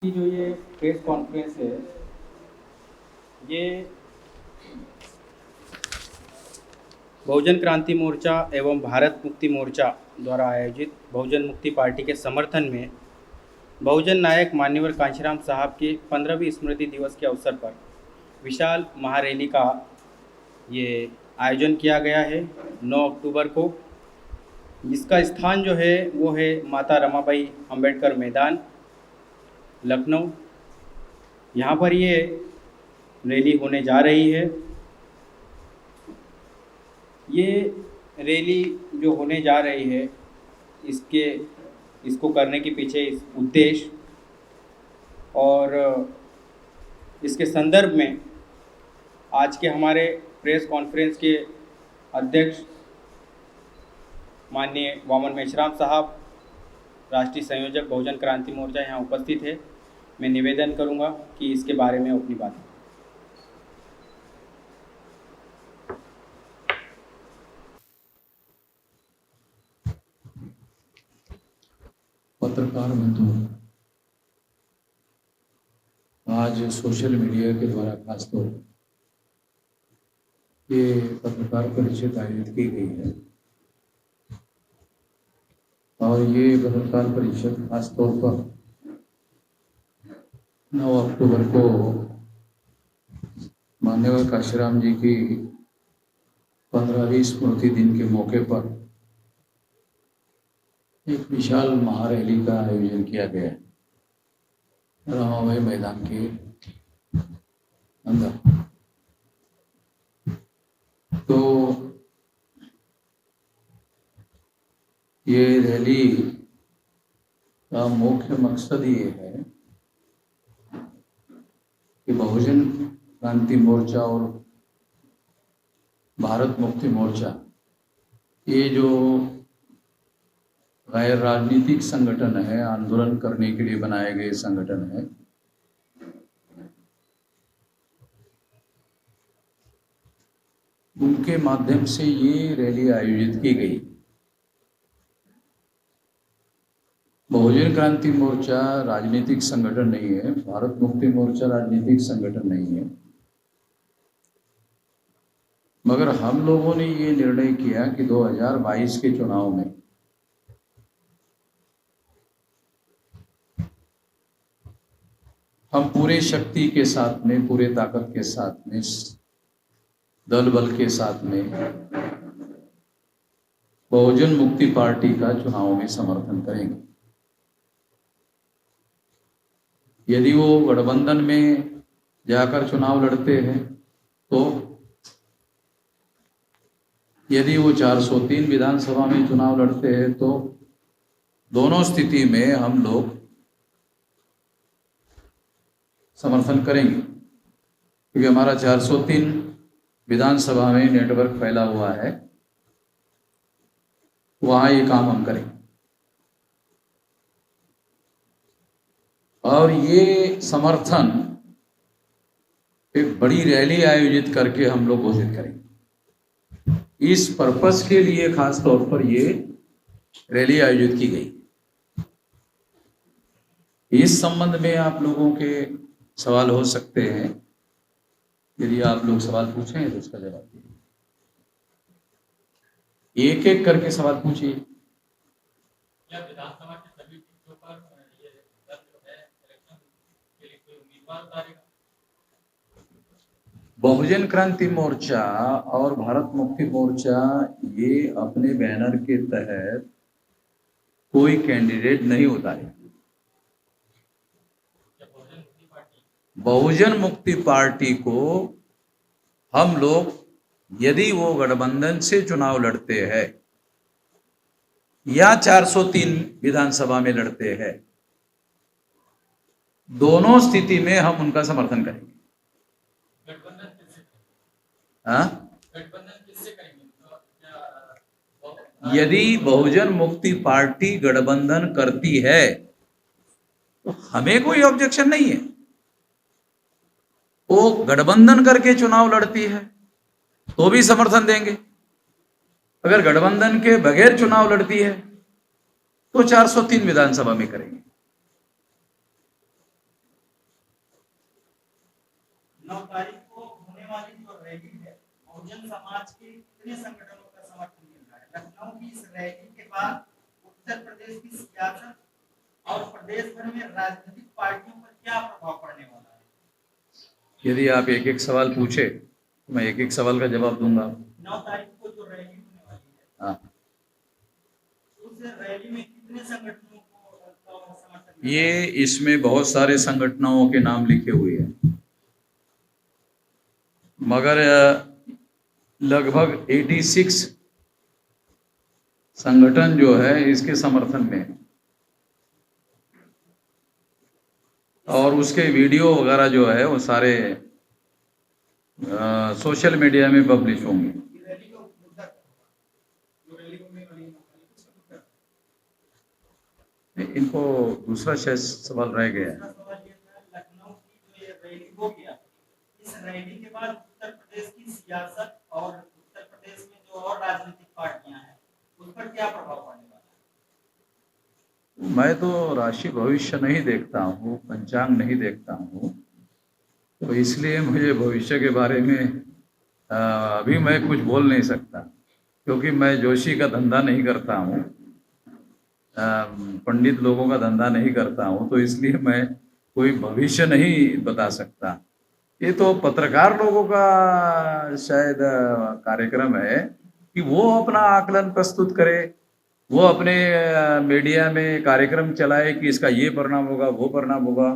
की जो ये प्रेस कॉन्फ्रेंस है, ये बहुजन क्रांति मोर्चा एवं भारत मुक्ति मोर्चा द्वारा आयोजित बहुजन मुक्ति पार्टी के समर्थन में बहुजन नायक मान्यवर कांशीराम साहब के 15वीं स्मृति दिवस के अवसर पर विशाल महारैली का ये आयोजन किया गया है 9 अक्टूबर को। इसका स्थान जो है वो है माता रमाबाई अंबेडकर मैदान, लखनऊ। यहाँ पर ये रैली होने जा रही है। ये रैली जो होने जा रही है, इसको करने के पीछे इस उद्देश्य और इसके संदर्भ में आज के हमारे प्रेस कॉन्फ्रेंस के अध्यक्ष माननीय वामन मेश्राम साहब, राष्ट्रीय संयोजक बहुजन क्रांति मोर्चा, यहाँ उपस्थित है। मैं निवेदन करूँगा कि इसके बारे में अपनी बात। पत्रकार बंधु, आज सोशल मीडिया के द्वारा खासतौर ये पत्रकार परिषद आयोजित की गई है और ये पत्रकार परिषद खासतौर पर 9 अक्टूबर को मान्यवर कांशीराम जी की 15वीं स्मृति दिन के मौके पर एक विशाल महारैली का आयोजन किया गया है रमाबाई मैदान के अंदर। तो ये रैली का मुख्य मकसद ये है कि बहुजन क्रांति मोर्चा और भारत मुक्ति मोर्चा, ये जो गैर राजनीतिक संगठन है, आंदोलन करने के लिए बनाए गए संगठन है, उनके माध्यम से ये रैली आयोजित की गई। बहुजन क्रांति मोर्चा राजनीतिक संगठन नहीं है, भारत मुक्ति मोर्चा राजनीतिक संगठन नहीं है, मगर हम लोगों ने ये निर्णय किया कि 2022 के चुनाव में हम पूरे शक्ति के साथ में, पूरे ताकत के साथ में, दल बल के साथ में बहुजन मुक्ति पार्टी का चुनाव में समर्थन करेंगे। यदि वो गठबंधन में जाकर चुनाव लड़ते हैं तो, यदि वो 403 विधानसभा में चुनाव लड़ते हैं तो, दोनों स्थिति में हम लोग समर्थन करेंगे, क्योंकि हमारा 403 विधानसभा में नेटवर्क फैला हुआ है, वहां ये काम हम करेंगे। और ये समर्थन एक बड़ी रैली आयोजित करके हम लोग घोषित करेंगे। इस पर्पस के लिए खास तौर पर ये रैली आयोजित की गई। इस संबंध में आप लोगों के सवाल हो सकते हैं। यदि आप लोग सवाल पूछें तो उसका जवाब दीजिए। एक एक करके सवाल पूछिए। क्या विधानसभा की सभी सीटों पर ये दल जो है इलेक्शन के लिए कोई उम्मीदवार उतारेगा? बहुजन क्रांति मोर्चा और भारत मुक्ति मोर्चा ये अपने बैनर के तहत कोई कैंडिडेट नहीं उतारेगा। बहुजन मुक्ति पार्टी को हम लोग, यदि वो गठबंधन से चुनाव लड़ते हैं या 403 विधानसभा में लड़ते हैं, दोनों स्थिति में हम उनका समर्थन करेंगे। गठबंधन किससे करेंगे? हाँ, गठबंधन किससे करेंगे? यदि बहुजन मुक्ति पार्टी गठबंधन करती है तो हमें कोई ऑब्जेक्शन नहीं है। वो गठबंधन करके चुनाव लड़ती है तो भी समर्थन देंगे। अगर गठबंधन के बगैर चुनाव लड़ती है तो 403 विधानसभा में करेंगे। 9 तारीख को होने वाली जो रैली है, बहुजन समाज के कितने संगठनों का समर्थन मिल रहा है? लखनऊ की इस रैली के बाद उत्तर प्रदेश की सियासत और प्रदेश भर में राजनीतिक पार्टियों पर क्या प्रभाव पड़ने वाला है? यदि आप एक एक सवाल पूछे तो मैं एक एक सवाल का जवाब दूंगा। 9 तारीख को जो रैली होने वाली है, हाँ, उस रैली में कितने संगठनों को समर्थन मिल रहा ये है? इसमें बहुत सारे संगठनों के नाम लिखे हुए हैं, मगर लगभग 86 संगठन जो है इसके समर्थन में है। और उसके वीडियो वगैरह जो है वो सारे सोशल मीडिया में पब्लिश होंगे। ये रैली का मुद्दा क्या होगा? जो रैली होने वाली है, 9 तारीख को, उसका मुद्दा इनको दूसरा शायद सवाल रह गया है। दूसरा सवाल ये था, लखनऊ की जो ये रैली हो गया, इस रैली के बाद उत्तर प्रदेश की सियासत और उत्तर प्रदेश में जो और राजनीतिक पार्टियां हैं, उस पर क्या प्रभाव पड़ने वाला है? मैं तो राशि भविष्य नहीं देखता हूँ, पंचांग नहीं देखता हूँ, तो इसलिए मुझे भविष्य के बारे में अभी मैं कुछ बोल नहीं सकता, क्योंकि मैं जोशी का धंधा नहीं करता हूँ, पंडित लोगों का धंधा नहीं करता हूँ, तो इसलिए मैं कोई भविष्य नहीं बता सकता। ये तो पत्रकार लोगों का शायद कार्यक्रम है कि वो अपना आकलन प्रस्तुत करे, वो अपने मीडिया में कार्यक्रम चलाए कि इसका ये परिणाम होगा, वो परिणाम होगा।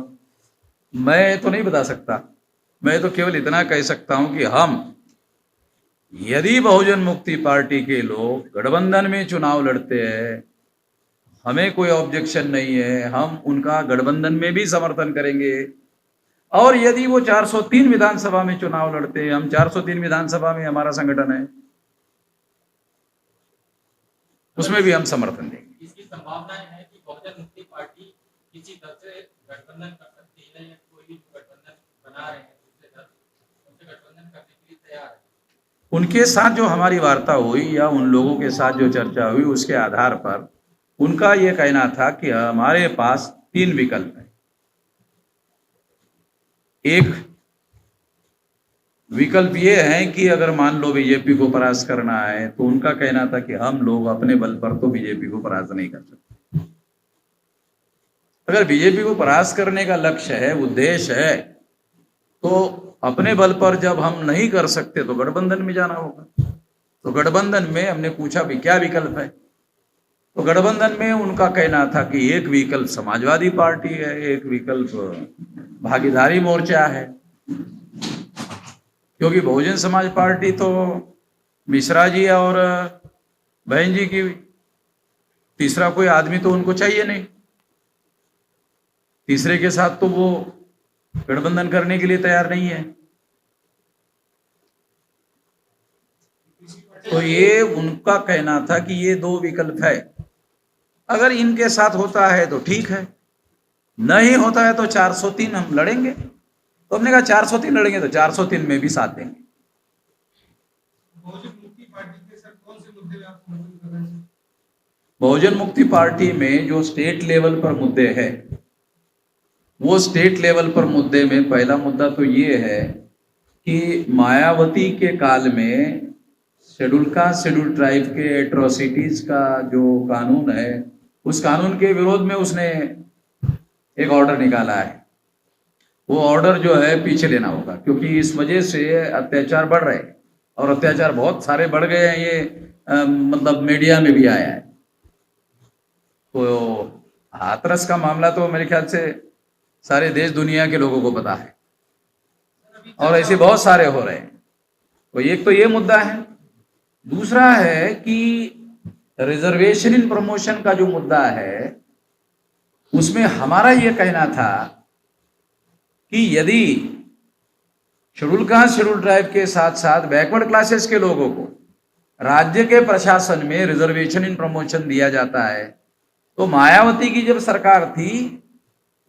मैं तो नहीं बता सकता। मैं तो केवल इतना कह सकता हूं कि हम यदि बहुजन मुक्ति पार्टी के लोग गठबंधन में चुनाव लड़ते हैं, हमें कोई ऑब्जेक्शन नहीं है, हम उनका गठबंधन में भी समर्थन करेंगे। और यदि वो 403 विधानसभा में चुनाव लड़ते हैं, हम 403 विधानसभा में हमारा संगठन है, उसमें भी हम समर्थन देंगे। इसकी संभावनाएं है कि बहुजन मुक्ति पार्टी किसी दल से गठबंधन कर सकती है, या कोई भी गठबंधन बना रहे हैं दूसरे दल, उनसे गठबंधन करने के लिए तैयार है? उनके साथ जो हमारी वार्ता हुई या उन लोगों के साथ जो चर्चा हुई, उसके आधार पर उनका ये कहना था कि हमारे पास 3 विकल्प है। एक विकल्प ये है कि अगर मान लो बीजेपी को परास्त करना है, तो उनका कहना था कि हम लोग अपने बल पर तो बीजेपी को परास्त नहीं कर सकते। अगर बीजेपी को परास्त करने का लक्ष्य है, उद्देश्य है, तो अपने बल पर जब हम नहीं कर सकते तो गठबंधन में जाना होगा। तो गठबंधन में हमने पूछा भी क्या विकल्प है, तो गठबंधन में उनका कहना था कि एक विकल्प समाजवादी पार्टी है, एक विकल्प भागीदारी मोर्चा है, क्योंकि बहुजन समाज पार्टी तो मिश्रा जी और बहन जी की, तीसरा कोई आदमी तो उनको चाहिए नहीं, तीसरे के साथ तो वो गठबंधन करने के लिए तैयार नहीं है। तो ये उनका कहना था कि ये 2 विकल्प है, अगर इनके साथ होता है तो ठीक है, नहीं होता है तो 403 हम लड़ेंगे। तो हमने कहा 403 लड़ेंगे तो 403 में भी साथ देंगे। बहुजन मुक्ति पार्टी के सर कौन से मुद्दे में आप समर्थन कर रहे हैं? बहुजन मुक्ति पार्टी में जो स्टेट लेवल पर मुद्दे हैं, वो स्टेट लेवल पर मुद्दे में पहला मुद्दा तो ये है कि मायावती के काल में शेड्यूल कास्ट शेड्यूल ट्राइब के एट्रोसिटीज का जो कानून है, उस कानून के विरोध में उसने एक ऑर्डर निकाला है। वो ऑर्डर जो है पीछे लेना होगा, क्योंकि इस वजह से अत्याचार बढ़ रहे हैं और अत्याचार बहुत सारे बढ़ गए हैं। ये मतलब मीडिया में भी आया है। तो हाथरस का मामला तो मेरे ख्याल से सारे देश दुनिया के लोगों को पता है, और ऐसे बहुत सारे हो रहे हैं। तो एक तो ये मुद्दा है। दूसरा है कि रिजर्वेशन इन प्रमोशन का जो मुद्दा है, उसमें हमारा ये कहना था कि यदि शेड्यूल कास्ट शेड्यूल ट्राइब के साथ साथ बैकवर्ड क्लासेस के लोगों को राज्य के प्रशासन में रिजर्वेशन इन प्रमोशन दिया जाता है, तो मायावती की जब सरकार थी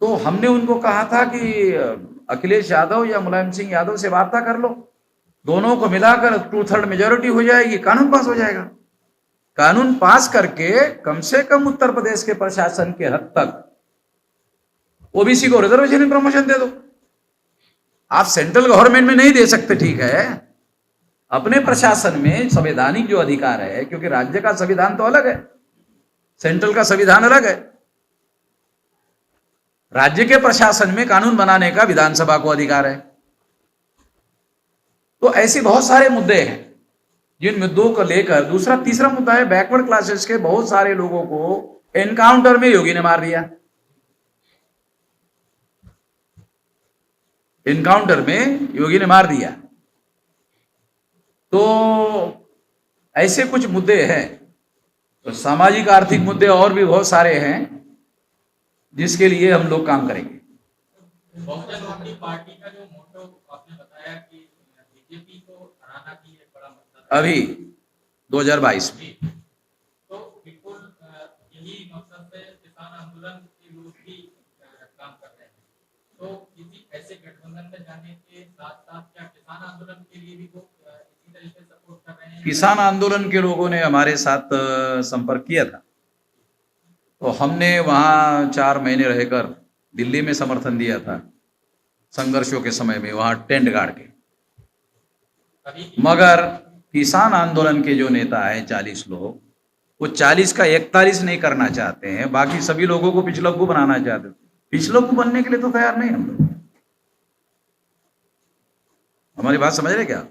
तो हमने उनको कहा था कि अखिलेश यादव या मुलायम सिंह यादव से वार्ता कर लो, दोनों को मिलाकर 2/3 मेजोरिटी हो जाएगी, कानून पास हो जाएगा। कानून पास करके कम से कम उत्तर प्रदेश के प्रशासन के हद तक ओबीसी को रिजर्वेशन इन प्रमोशन दे दो। आप सेंट्रल गवर्नमेंट में नहीं दे सकते, ठीक है, अपने प्रशासन में संवैधानिक जो अधिकार है, क्योंकि राज्य का संविधान तो अलग है, सेंट्रल का संविधान अलग है। राज्य के प्रशासन में कानून बनाने का विधानसभा को अधिकार है। तो ऐसे बहुत सारे मुद्दे हैं जिन मुद्दों को लेकर, दूसरा तीसरा मुद्दा है बैकवर्ड क्लासेस के बहुत सारे लोगों को एनकाउंटर में योगी ने मार दिया। एनकाउंटर में योगी ने मार दिया। तो ऐसे कुछ मुद्दे हैं। तो सामाजिक आर्थिक मुद्दे और भी बहुत सारे हैं जिसके लिए हम लोग काम करेंगे। बहुजन मुक्ति पार्टी का जो मोटो आपने बताया कि बीजेपी को हराना की एक बड़ा मकसद है अभी 2022 में, तो बिल्कुल यही मकसद से किसान आंदोलन के लोग भी काम कर रहे हैं। तो किसी ऐसे गठबंधन में जाने के साथ साथ क्या किसान आंदोलन के लिए भी वो इसी तरह से सपोर्ट कर रहे हैं? किसान आंदोलन के लोगों ने हमारे साथ संपर्क किया था, तो हमने वहाँ 4 महीने रहकर दिल्ली में समर्थन दिया था संघर्षों के समय में, वहाँ टेंट गाड़ के। मगर किसान आंदोलन के जो नेता हैं 40 लोग, वो 40 का 41 नहीं करना चाहते हैं, बाकी सभी लोगों को पिछलग्गू बनाना चाहते हैं। पिछलग्गू बनने के लिए तो तैयार नहीं हम लोग। हमारी बात समझ रहे क्या?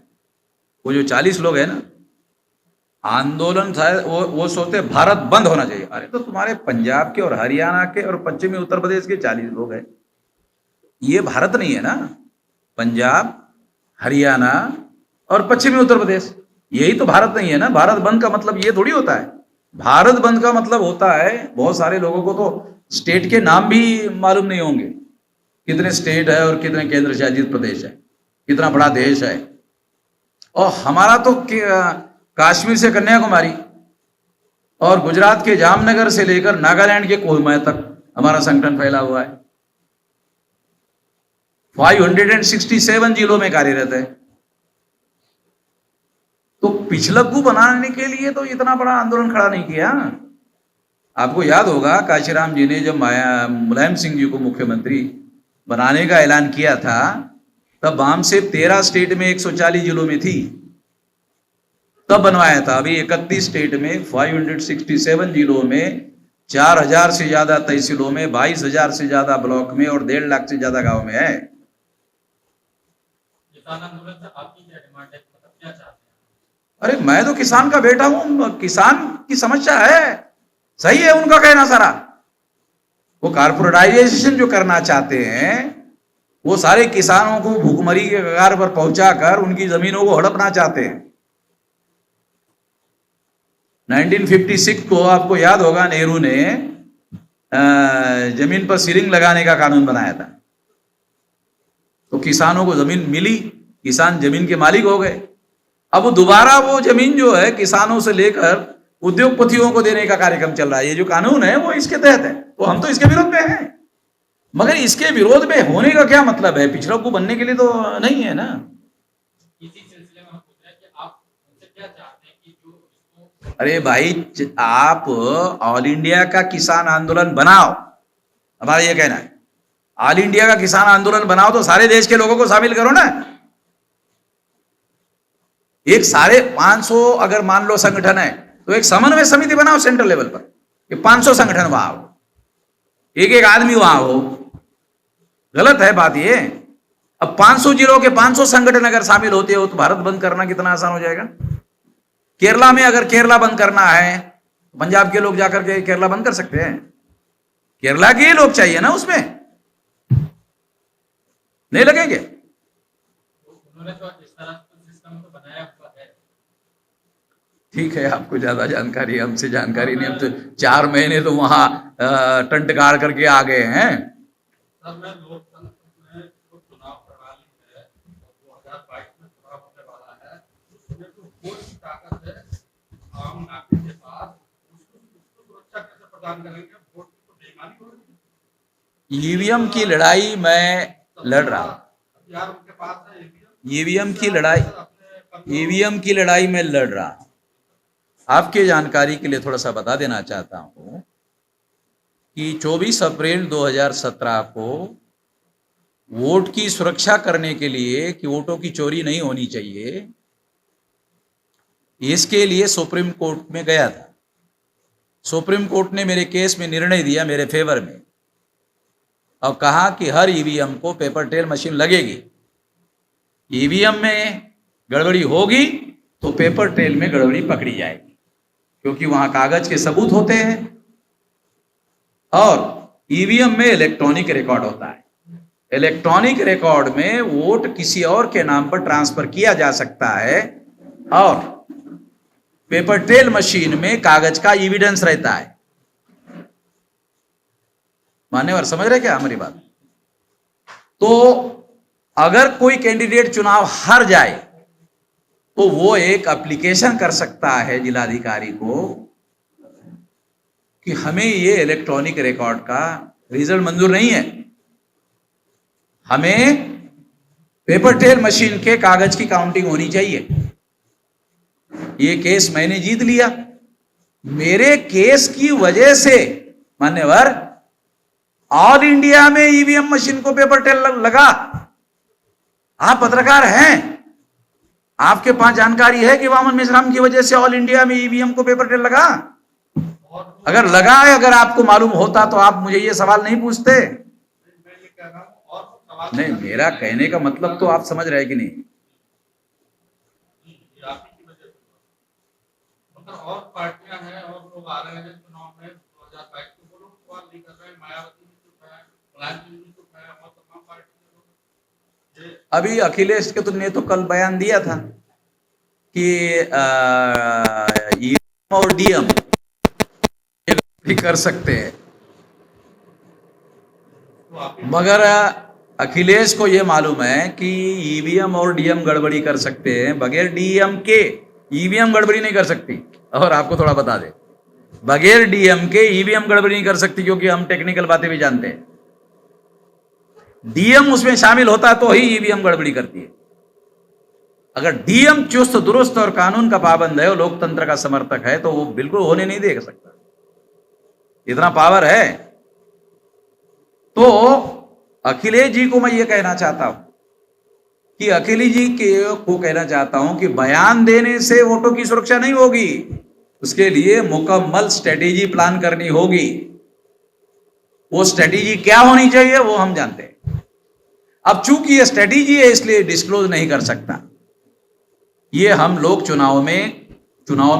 वो जो 40 लोग हैं ना, आंदोलन था, वो सोचते भारत बंद होना चाहिए। अरे तो तुम्हारे पंजाब के और हरियाणा के और पश्चिमी उत्तर प्रदेश के 40 लोग हैं, ये भारत नहीं है ना। पंजाब, हरियाणा और पश्चिमी उत्तर प्रदेश, यही तो भारत नहीं है ना। भारत बंद का मतलब ये थोड़ी होता है। भारत बंद का मतलब होता है, बहुत सारे लोगों को तो स्टेट के नाम भी मालूम नहीं होंगे, कितने स्टेट है और कितने केंद्र शासित प्रदेश है, कितना बड़ा देश है। और हमारा तो कश्मीर से कन्याकुमारी और गुजरात के जामनगर से लेकर नागालैंड के कोहिमा तक हमारा संगठन फैला हुआ है। 567 जिलों में कार्यरत है। तो पिछलग्गू बनाने के लिए तो इतना बड़ा आंदोलन खड़ा नहीं किया। आपको याद होगा काशीराम जी ने जब मुलायम सिंह जी को मुख्यमंत्री बनाने का ऐलान किया था, तब वाम से 13 स्टेट में 140 जिलों में थी, तब बनवाया था। अभी 31 स्टेट में 567 जिलों में 4000 से ज्यादा तहसीलों में 22,000 से ज्यादा ब्लॉक में और 1.5 लाख से ज्यादा गांव में है। किसान आंदोलन से आपकी क्या डिमांड है, मतलब क्या चाहते हैं? अरे मैं तो किसान का बेटा हूं, किसान की समस्या है, सही है उनका कहना सारा। वो कारपोरेटाइजेशन जो करना चाहते हैं, वो सारे किसानों को भूखमरी के कगार पर पहुंचाकर उनकी जमीनों को हड़पना चाहते हैं। 1956 को आपको याद होगा, नेहरू ने जमीन पर सीलिंग लगाने का कानून बनाया था। तो किसानों को जमीन मिली, किसान जमीन के मालिक हो गए। अब दोबारा वो जमीन जो है किसानों से लेकर उद्योगपतियों को देने का कार्यक्रम चल रहा है। ये जो कानून है वो इसके तहत है, तो हम तो इसके विरोध में हैं। मगर इसके विरोध में होने का क्या मतलब है? पिछड़ों बनने के लिए तो नहीं है ना। इसी सिलसिले में हम पूछ रहे हैं कि आप उनसे क्या चाहते हैं कि जो इसको अरे भाई, आप ऑल इंडिया का किसान आंदोलन बनाओ, हमारा ये कहना है। ऑल इंडिया का किसान आंदोलन बनाओ तो सारे देश के लोगों को शामिल करो ना। एक सारे 500 अगर मान लो संगठन है, तो एक समन्वय समिति बनाओ सेंट्रल लेवल पर, कि 500 संगठन वहां हो, एक एक आदमी वहां हो। गलत है बात ये। अब 500 जिलों के 500 संगठन अगर शामिल होते हो तो भारत बंद करना कितना आसान हो जाएगा। केरला में अगर केरला बंद करना है, पंजाब के लोग जाकर के केरला बंद कर सकते हैं। केरला के लोग चाहिए ना, उसमें नहीं लगेंगे। उन्होंने तो इस तरह सिस्टम को बनाया हुआ है। ठीक है, आपको ज्यादा जानकारी, हमसे जानकारी नहीं। हम तो 4 महीने तो वहां टंट गाड़ करके आ गए हैं। सर, मैं लोकतंत्र में जो चुनाव प्रणाली है 2022 में चुनाव होने वाला है, उसमें तो वोट की ताकत है आम नागरिक के पास, उसको सुरक्षा कैसे प्रदान करेंगे? वोट की तो बेईमानी हो रही है। ईवीएम की लड़ाई मैं लड़ रहा हूं। हथियार उनके पास है, ईवीएम की लड़ाई, ईवीएम की लड़ाई में लड़ रहा हूं। आपके जानकारी के लिए थोड़ा सा बता देना चाहता हूं कि 24 अप्रैल 2017 को वोट की सुरक्षा करने के लिए कि वोटों की चोरी नहीं होनी चाहिए, इसके लिए सुप्रीम कोर्ट में गया था। सुप्रीम कोर्ट ने मेरे केस में निर्णय दिया मेरे फेवर में और कहा कि हर ईवीएम को पेपर ट्रेल मशीन लगेगी। ईवीएम में गड़बड़ी होगी तो पेपर ट्रेल में गड़बड़ी पकड़ी जाएगी, क्योंकि वहां कागज के सबूत होते हैं और ईवीएम में इलेक्ट्रॉनिक रिकॉर्ड होता है। इलेक्ट्रॉनिक रिकॉर्ड में वोट किसी और के नाम पर ट्रांसफर किया जा सकता है और पेपर ट्रेल मशीन में कागज का एविडेंस रहता है। मान्यवर समझ रहे क्या हमारी बात? तो अगर कोई कैंडिडेट चुनाव हार जाए तो वो एक एप्लीकेशन कर सकता है जिलाधिकारी को कि हमें ये इलेक्ट्रॉनिक रिकॉर्ड का रिजल्ट मंजूर नहीं है, हमें पेपर ट्रेल मशीन के कागज की काउंटिंग होनी चाहिए। ये केस मैंने जीत लिया। मेरे केस की वजह से मान्यवर ऑल इंडिया में ईवीएम मशीन को पेपर ट्रेल लगा। आप पत्रकार हैं, आपके पास जानकारी है कि वामन मेश्राम की वजह से ऑल इंडिया में ईवीएम को पेपर ट्रेल लगा? अगर लगा है, अगर आपको मालूम होता तो आप मुझे ये सवाल नहीं पूछते। नहीं, मेरा कहने का मतलब तो आप समझ रहे कि नहीं? और पार्टियां हैं और लोग आ रहे हैं चुनाव में 2022 को, वो लोग सवाल नहीं कर रहे हैं। मायावती भी चुप है, मुलायम सिंह भी चुप है और तमाम पार्टी के लोग। अभी अखिलेश के तुमने तो कल बयान दिया था कि ईवीएम और डीएम भी कर सकते हैं, मगर अखिलेश को यह मालूम है कि ईवीएम और डीएम गड़बड़ी कर सकते हैं, बगैर डीएम के ईवीएम गड़बड़ी नहीं कर सकती। और आपको थोड़ा बता दे, बगैर डीएम के ईवीएम गड़बड़ी नहीं कर सकती, क्योंकि हम टेक्निकल बातें भी जानते हैं। डीएम उसमें शामिल होता तो ही ईवीएम गड़बड़ी करती है। अगर डीएम चुस्त दुरुस्त और कानून का पाबंद है और लोकतंत्र का समर्थक है तो वो बिल्कुल होने नहीं दे सकता, इतना पावर है। तो अखिलेश जी को मैं ये कहना चाहता हूं कि अखिलेश जी को कहना चाहता हूं कि बयान देने से वोटों की सुरक्षा नहीं होगी, उसके लिए मुकम्मल स्ट्रेटेजी प्लान करनी होगी। वो स्ट्रेटेजी क्या होनी चाहिए वो हम जानते हैं। अब चूंकि ये स्ट्रेटेजी है इसलिए डिस्क्लोज नहीं कर सकता। ये हम लोग चुनाव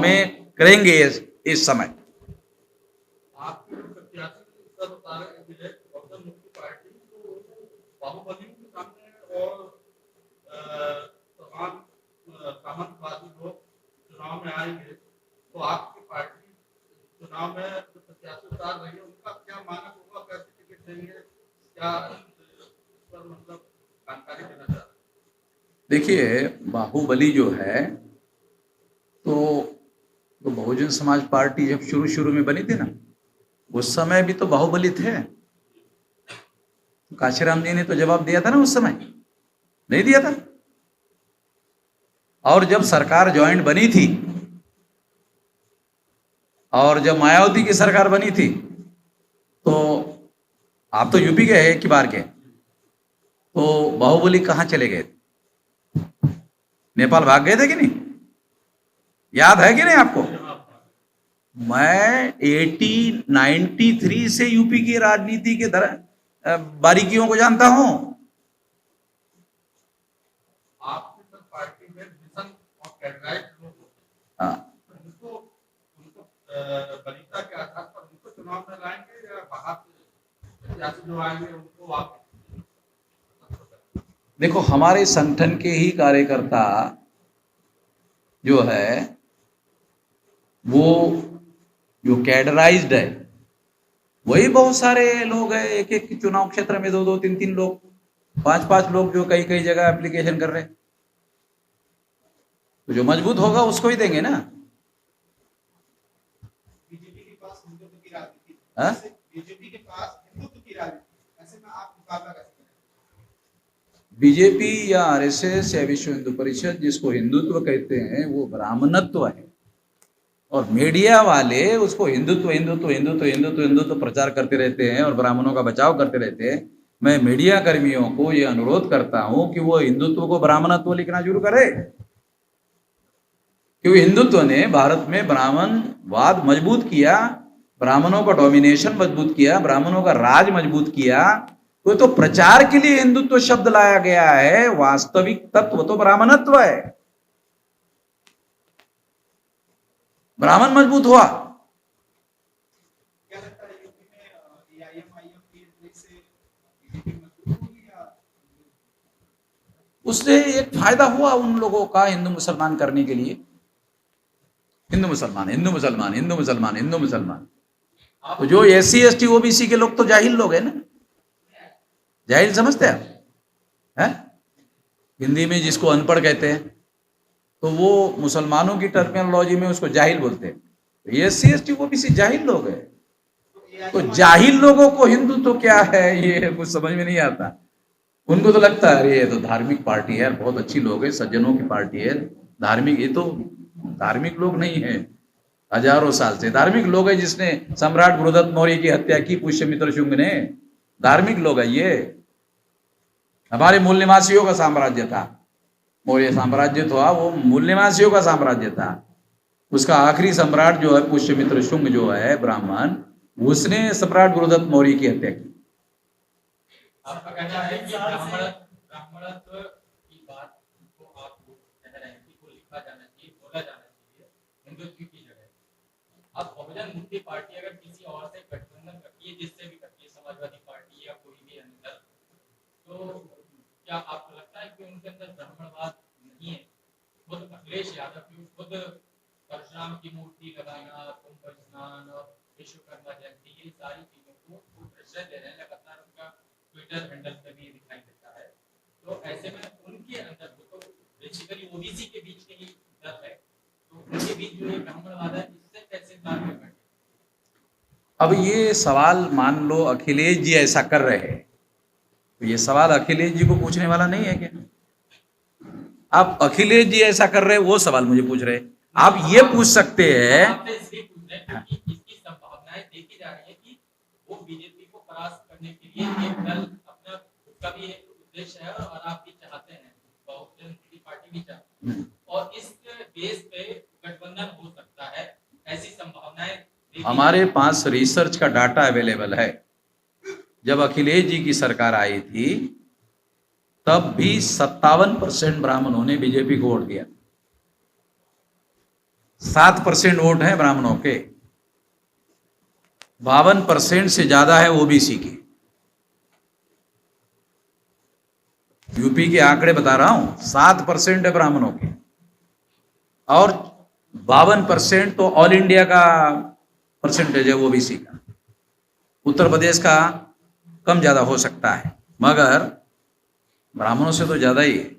में करेंगे इस समय। आपके प्रत्याशी सर बता रहे हैं विजय बहुजन मुक्ति पार्टी तो बाहुबलियों के सामने और तमाम सामंतवादी लोग चुनाव में आएंगे, तो आपकी पार्टी चुनाव में जो प्रत्याशी उतार रही है उनका क्या मानक होगा, कैसे टिकट देंगे, क्या पर मतलब जानकारी देना चाह रहे हैं? देखिए, बाहुबली जो है तो बहुजन समाज पार्टी जब शुरू में बनी थी ना, उस समय भी तो बाहुबली थे। काशीराम जी ने तो जवाब दिया था ना, उस समय नहीं दिया था। और जब सरकार ज्वाइंट बनी थी और जब मायावती की सरकार बनी थी तो आप तो यूपी के हैं एक बार के, तो बाहुबली कहां चले गए? नेपाल भाग गए थे कि नहीं? याद है कि नहीं आपको? मैं 1893 से यूपी की राजनीति के बारीकियों को जानता हूं। आपकी सर पार्टी में मिशन और कैडराइट लोग होते हाँ, हैं, उनको वरीयता के आधार पर उनको चुनाव में लाएंगे या बाहर से प्रत्याशी जो आएंगे उनको आप? देखो, हमारे संगठन के ही कार्यकर्ता जो है वो जो कैडराइज्ड है वही बहुत सारे लोग हैं। एक एक चुनाव क्षेत्र में 2-2, 3-3 लोग, 5-5 लोग जो कई जगह एप्लीकेशन कर रहे हैं। तो जो मजबूत होगा उसको ही देंगे ना। बीजेपी के पास हिंदुत्व की राजनीति, हाँ? बीजेपी के पास हिंदुत्व की राजनीति, ऐसे में आप मुकाबला कैसे करेंगे? बीजेपी या आरएसएस या विश्व हिंदू परिषद जिसको हिंदुत्व कहते हैं वो ब्राह्मणत्व है, और मीडिया वाले उसको हिंदुत्व प्रचार करते रहते हैं और ब्राह्मणों का बचाव करते रहते हैं। मैं मीडिया कर्मियों को ये अनुरोध करता हूं कि वो हिंदुत्व को ब्राह्मणत्व लिखना शुरू करे, क्योंकि हिंदुत्व ने भारत में ब्राह्मणवाद मजबूत किया, ब्राह्मणों का डोमिनेशन मजबूत किया, ब्राह्मणों का राज मजबूत किया। तो प्रचार के लिए हिंदुत्व शब्द लाया गया है, वास्तविक तत्व तो ब्राह्मणत्व है। ब्राह्मण मजबूत हुआ। क्या लगता है यूपी में एआईएम-आईएम की एंट्री से बीजेपी मजबूत होगी या उससे एक फायदा हुआ उन लोगों का हिंदू मुसलमान करने के लिए। हिंदू मुसलमान, हिंदू मुसलमान, हिंदू मुसलमान, हिंदू मुसलमान। तो जो एससी एसटी ओबीसी के लोग तो जाहिल लोग हैं ना, जाहिल समझते हैं? हिंदी में जिसको अनपढ़ कहते हैं, तो वो मुसलमानों की टर्मिनोलॉजी में उसको जाहिल बोलते हैं। तो एससी एसटी ओबीसी जाहिल लोग हैं। तो जाहिल लोगों को हिंदू तो क्या है ये कुछ समझ में नहीं आता। उनको तो लगता है अरे ये तो धार्मिक पार्टी है, बहुत अच्छी लोग है, सज्जनों की पार्टी है, धार्मिक। ये तो धार्मिक लोग नहीं है, हजारों साल से धार्मिक लोग है। जिसने सम्राट बृहदत्त मौर्य की हत्या की पुष्यमित्र शुंग ने, धार्मिक लोग है ये। हमारे मूल निवासियों का साम्राज्य था, मौर्य साम्राज्य था, वो मूल निवासियों का साम्राज्य था। उसका आखिरी सम्राट जो है पुष्यमित्र शुंग जो है ब्राह्मण, उसने सम्राट बृहदत्त मौर्य की हत्या की। आपका कहना है कि ब्राह्मणत्व की बात को आप कह रहे हैं कि वो लिखा जाना चाहिए, बोला जाना चाहिए हिंदुत्व की जगह। अब बहुजन मुक्ति पार्टी अगर किसी और से गठबंधन करती है, जिससे भी करती है, समाजवादी पार्टी या कोई भी अन्य दल, तो क्या आपको लगता है कि उनके अंदर ब्राह्मणवाद नहीं है? खुद अखिलेश यादव की खुद परशुराम की मूर्ति लगाना, कुंभ स्नान और विश्वकर्मा जयंती, ये सारी चीजों को वो प्रेशर दे रहे हैं, लगातार उनका ट्विटर हैंडल पे भी दिखाई देता है। तो ऐसे में उनके अंदर तो बेसिकली ओबीसी के बीच के ही दल है, तो उनके बीच जो ये ब्राह्मणवाद है, इससे कैसे तालमेल बैठे? अब ये सवाल मान लो अखिलेश जी ऐसा कर रहे हैं, तो ये सवाल अखिलेश जी को पूछने वाला नहीं है क्या? आप अखिलेश जी ऐसा कर रहे हैं वो सवाल मुझे पूछ रहे हैं। आप ये पूछ सकते हैं, आपसे इसलिए पूछ रहे हैं क्योंकि इसकी संभावनाएं देखी जा रही है कि वो बीजेपी को परास्त करने के लिए एक दल अपना खुद का भी एक उद्देश्य है, और आप भी चाहते हैं, बहुजन मुक्ति पार्टी भी चाहती है, और इस बेस पे गठबंधन हो सकता है, ऐसी संभावनाएं हमारे पास रिसर्च का डाटा अवेलेबल है। जब अखिलेश जी की सरकार आई थी तब भी 57% ब्राह्मणों ने बीजेपी को वोट दिया। 7% वोट है ब्राह्मणों के, 52% से ज्यादा है ओबीसी के। यूपी के आंकड़े बता रहा हूं, 7% है ब्राह्मणों के और 52% तो ऑल इंडिया का परसेंटेज है ओबीसी का। उत्तर प्रदेश का कम ज्यादा हो सकता है, मगर ब्राह्मणों से तो ज्यादा ही है।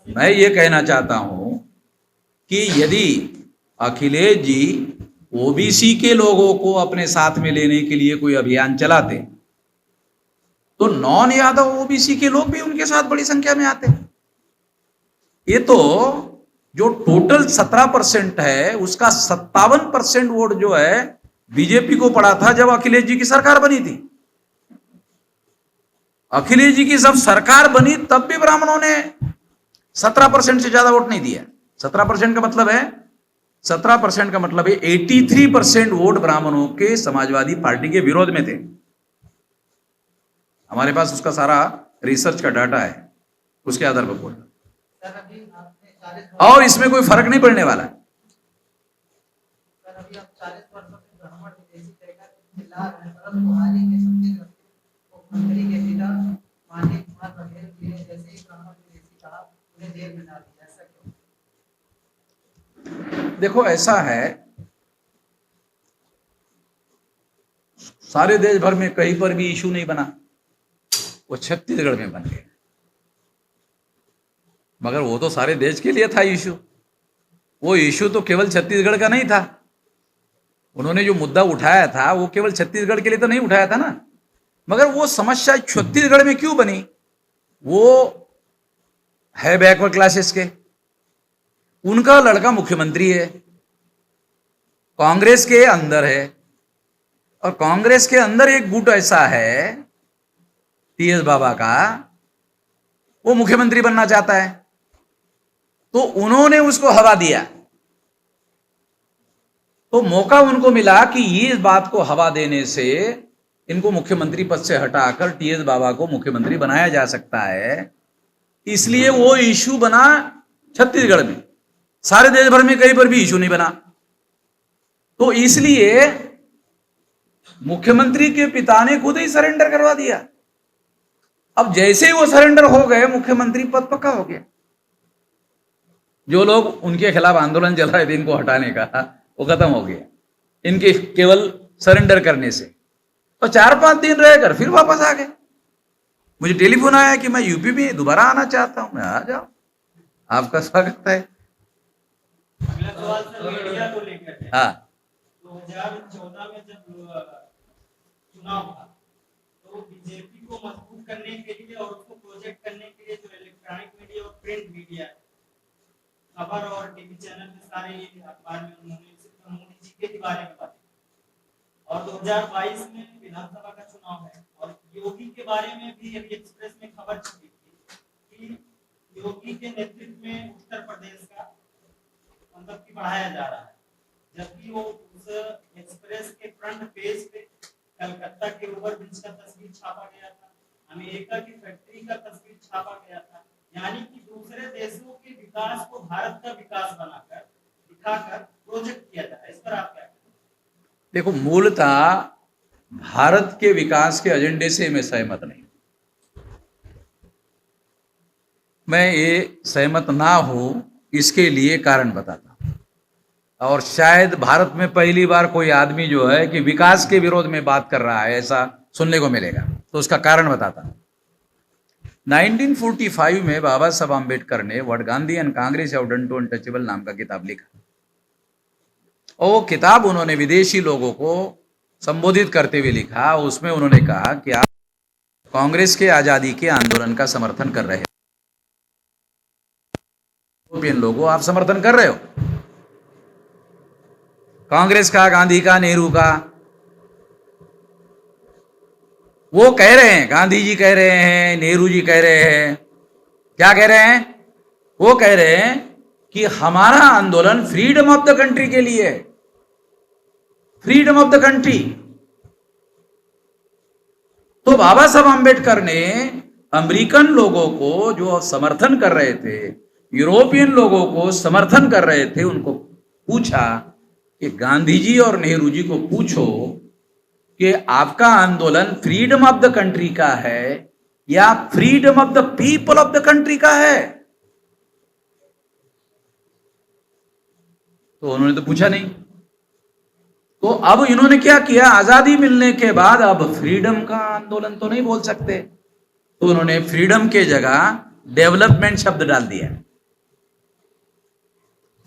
मैं ये कहना चाहता हूं कि यदि अखिलेश जी ओबीसी के लोगों को अपने साथ में लेने के लिए कोई अभियान चलाते तो नॉन यादव ओबीसी के लोग भी उनके साथ बड़ी संख्या में आते। ये तो जो टोटल 17% है उसका 57% वोट जो है बीजेपी को पड़ा था जब अखिलेश जी की सरकार बनी थी। अखिलेश जी की जब सरकार बनी तब भी ब्राह्मणों ने 17% से ज्यादा वोट नहीं दिया। 17% का मतलब है 17% का मतलब है 83% वोट ब्राह्मणों के समाजवादी पार्टी के विरोध में थे। हमारे पास उसका सारा रिसर्च का डाटा है, उसके आधार पर बोल। और इसमें कोई फर्क नहीं पड़ने वाला। देखो ऐसा है, सारे देश भर में कहीं पर भी इशू नहीं बना, वो छत्तीसगढ़ में बन गया। मगर वो तो सारे देश के लिए था इशू। वो इशू तो केवल छत्तीसगढ़ का नहीं था। उन्होंने जो मुद्दा उठाया था वो केवल छत्तीसगढ़ के लिए तो नहीं उठाया था ना। मगर वो समस्या छत्तीसगढ़ में क्यों बनी? वो है बैकवर्ड क्लासेस के, उनका लड़का मुख्यमंत्री है, कांग्रेस के अंदर है, और कांग्रेस के अंदर एक गुट ऐसा है टीएस बाबा का, वो मुख्यमंत्री बनना चाहता है, तो उन्होंने उसको हवा दिया। तो मौका उनको मिला कि ये इस बात को हवा देने से इनको मुख्यमंत्री पद से हटाकर टीएस बाबा को मुख्यमंत्री बनाया जा सकता है, इसलिए वो इशू बना छत्तीसगढ़ में। सारे देश भर में कहीं पर भी इशू नहीं बना। तो इसलिए मुख्यमंत्री के पिता ने खुद ही सरेंडर करवा दिया। अब जैसे ही वो सरेंडर हो गए, मुख्यमंत्री पद पक्का हो गया। जो लोग उनके खिलाफ आंदोलन चल रहे थे इनको हटाने का, वो खत्म हो गया इनके केवल सरेंडर करने से। और 4-5 दिन रहकर फिर वापस आ गए। मुझे टेलीफोन आया कि मैं यूपी में दोबारा आना चाहता हूं। मैं आ जाओ, आपका स्वागत है। अगला सवाल सर मीडिया को लेकर है। हाँ, 2014 में जब चुनाव था तो बीजेपी को मजबूत करने के लिए और उसको प्रोजेक्ट करने के लिए जो इलेक्ट्रॉनिक मीडिया और प्रिंट मीडिया है, खबर और टीवी चैनल में सारे ये अखबार में उन्होंने सिर्फ मोदी जी के ही बारे में बातें। और 2022 में विधानसभा का चुनाव है और योगी के बारे में भी अभी एक्सप्रेस में खबर छपी थी कि योगी के नेतृत्व में उत्तर प्रदेश का मतलब कि बढ़ाया जा रहा है, जबकि वो उस एक्सप्रेस के फ्रंट पेज पे कलकत्ता के ओवरब्रिज का तस्वीर छापा गया था, अमेरिका की फैक्ट्री का तस्वीर छापा गया था। यानी कि दूसरे देशों के विकास को भारत का विकास बनाकर दिखाकर प्रोजेक्ट किया जाता है। इस पर आप क्या कहते हैं? देखो, मूलतः भारत के विकास के एजेंडे से मैं सहमत नहीं। मैं ये सहमत ना हूं, इसके लिए कारण बताता हूं। और शायद भारत में पहली बार कोई आदमी जो है कि विकास के विरोध में बात कर रहा है, ऐसा सुनने को मिलेगा। तो उसका कारण बताता हूं। 1945 में बाबा साहब आम्बेडकर ने what Gandhi and Congress have done to untouchable नाम का किताब लिखा। और वो किताब उन्होंने विदेशी लोगों को संबोधित करते हुए लिखा। उसमें उन्होंने कहा कि आप कांग्रेस के आजादी के आंदोलन का समर्थन कर रहे हैं, यूरोपियन लोगों आप समर्थन कर रहे हो, कांग्रेस का, गांधी का, नेहरू का। वो कह रहे हैं, गांधी जी कह रहे हैं, नेहरू जी कह रहे हैं, क्या कह रहे हैं? वो कह रहे हैं कि हमारा आंदोलन फ्रीडम ऑफ द कंट्री के लिए है, फ्रीडम ऑफ द कंट्री। तो बाबा साहब आम्बेडकर ने अमेरिकन लोगों को जो समर्थन कर रहे थे, यूरोपियन लोगों को समर्थन कर रहे थे, उनको पूछा कि गांधी जी और नेहरू जी को पूछो कि आपका आंदोलन फ्रीडम ऑफ द कंट्री का है या freedom of the people of the country का है? तो उन्होंने तो पूछा नहीं। तो अब इन्होंने क्या किया, आजादी मिलने के बाद अब फ्रीडम का आंदोलन तो नहीं बोल सकते, तो उन्होंने फ्रीडम के जगह डेवलपमेंट शब्द डाल दिया।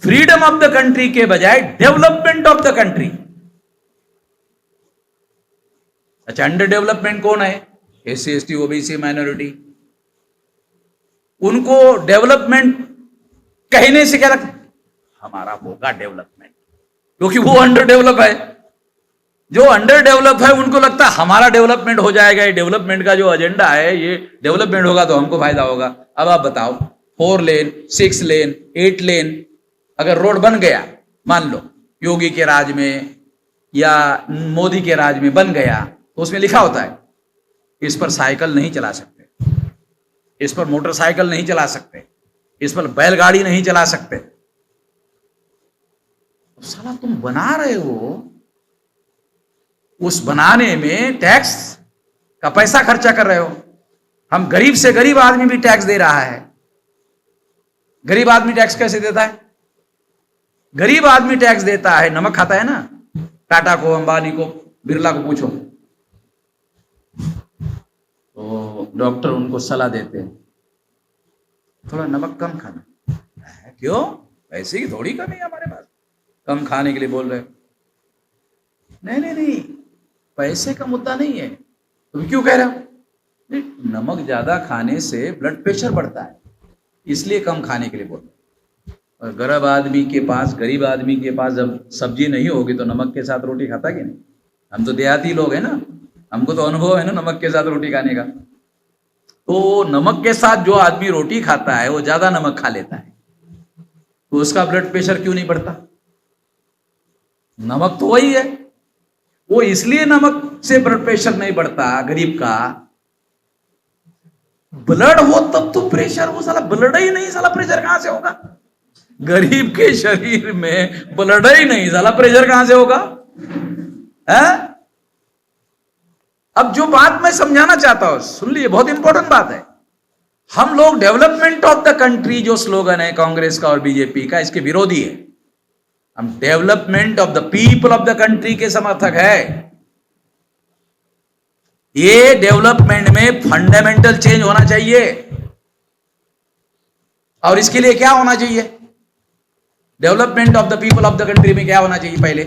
फ्रीडम ऑफ द कंट्री के बजाय डेवलपमेंट ऑफ द कंट्री। अच्छा, अंडर डेवलपमेंट कौन है? SC, ST, OBC, minority. उनको डेवलपमेंट कहने से क्या लगता, हमारा होगा डेवलपमेंट, क्योंकि वो अंडर डेवलप है। जो अंडर डेवलप है उनको लगता है हमारा डेवलपमेंट हो जाएगा, ये डेवलपमेंट का जो एजेंडा है, ये डेवलपमेंट होगा तो हमको फायदा होगा। अब आप बताओ, 4 लेन, 6 लेन, 8 लेन अगर रोड बन गया, मान लो योगी के राज में या मोदी के राज में बन गया, तो उसमें लिखा होता है इस पर साइकिल नहीं चला सकते, इस पर मोटरसाइकिल नहीं चला सकते, इस पर बैलगाड़ी नहीं चला सकते। तो साला तुम बना रहे हो, उस बनाने में टैक्स का पैसा खर्चा कर रहे हो। हम गरीब से गरीब आदमी भी टैक्स दे रहा है। गरीब आदमी टैक्स कैसे देता है? गरीब आदमी टैक्स देता है, नमक खाता है ना। टाटा को, अंबानी को, बिरला को पूछो, तो डॉक्टर उनको सलाह देते हैं थोड़ा नमक कम खाना। क्यों? पैसे की थोड़ी कमी है हमारे पास, कम खाने के लिए बोल रहे हो। नहीं नहीं नहीं, पैसे का मुद्दा नहीं है। तुम क्यों कह रहे हो? नमक ज्यादा खाने से ब्लड प्रेशर बढ़ता है, इसलिए कम खाने के लिए बोल रहे हो। और गरीब आदमी के पास जब सब्जी नहीं होगी तो नमक के साथ रोटी खाता कि नहीं? हम तो देहाती लोग हैं ना, हमको तो अनुभव है ना नमक के साथ रोटी खाने का। तो नमक के साथ जो आदमी रोटी खाता है वो ज्यादा नमक खा लेता है, तो उसका ब्लड प्रेशर क्यों नहीं बढ़ता? नमक तो वही है, वो इसलिए नमक से ब्लड प्रेशर नहीं बढ़ता गरीब का। ब्लड हो तब तो प्रेशर हो, साला ब्लड ही नहीं, साला प्रेशर कहां से होगा? गरीब के शरीर में ब्लड ही नहीं, साला प्रेशर कहां से होगा? है? अब जो बात मैं समझाना चाहता हूं सुन लीजिए, बहुत इंपॉर्टेंट बात है। हम लोग डेवलपमेंट ऑफ द कंट्री जो स्लोगन है कांग्रेस का और बीजेपी का, इसके विरोधी है। हम development of the people of the country के समर्थक है। ये डेवलपमेंट में फंडामेंटल चेंज होना चाहिए, और इसके लिए क्या होना चाहिए? Development of the people of the country में क्या होना चाहिए? पहले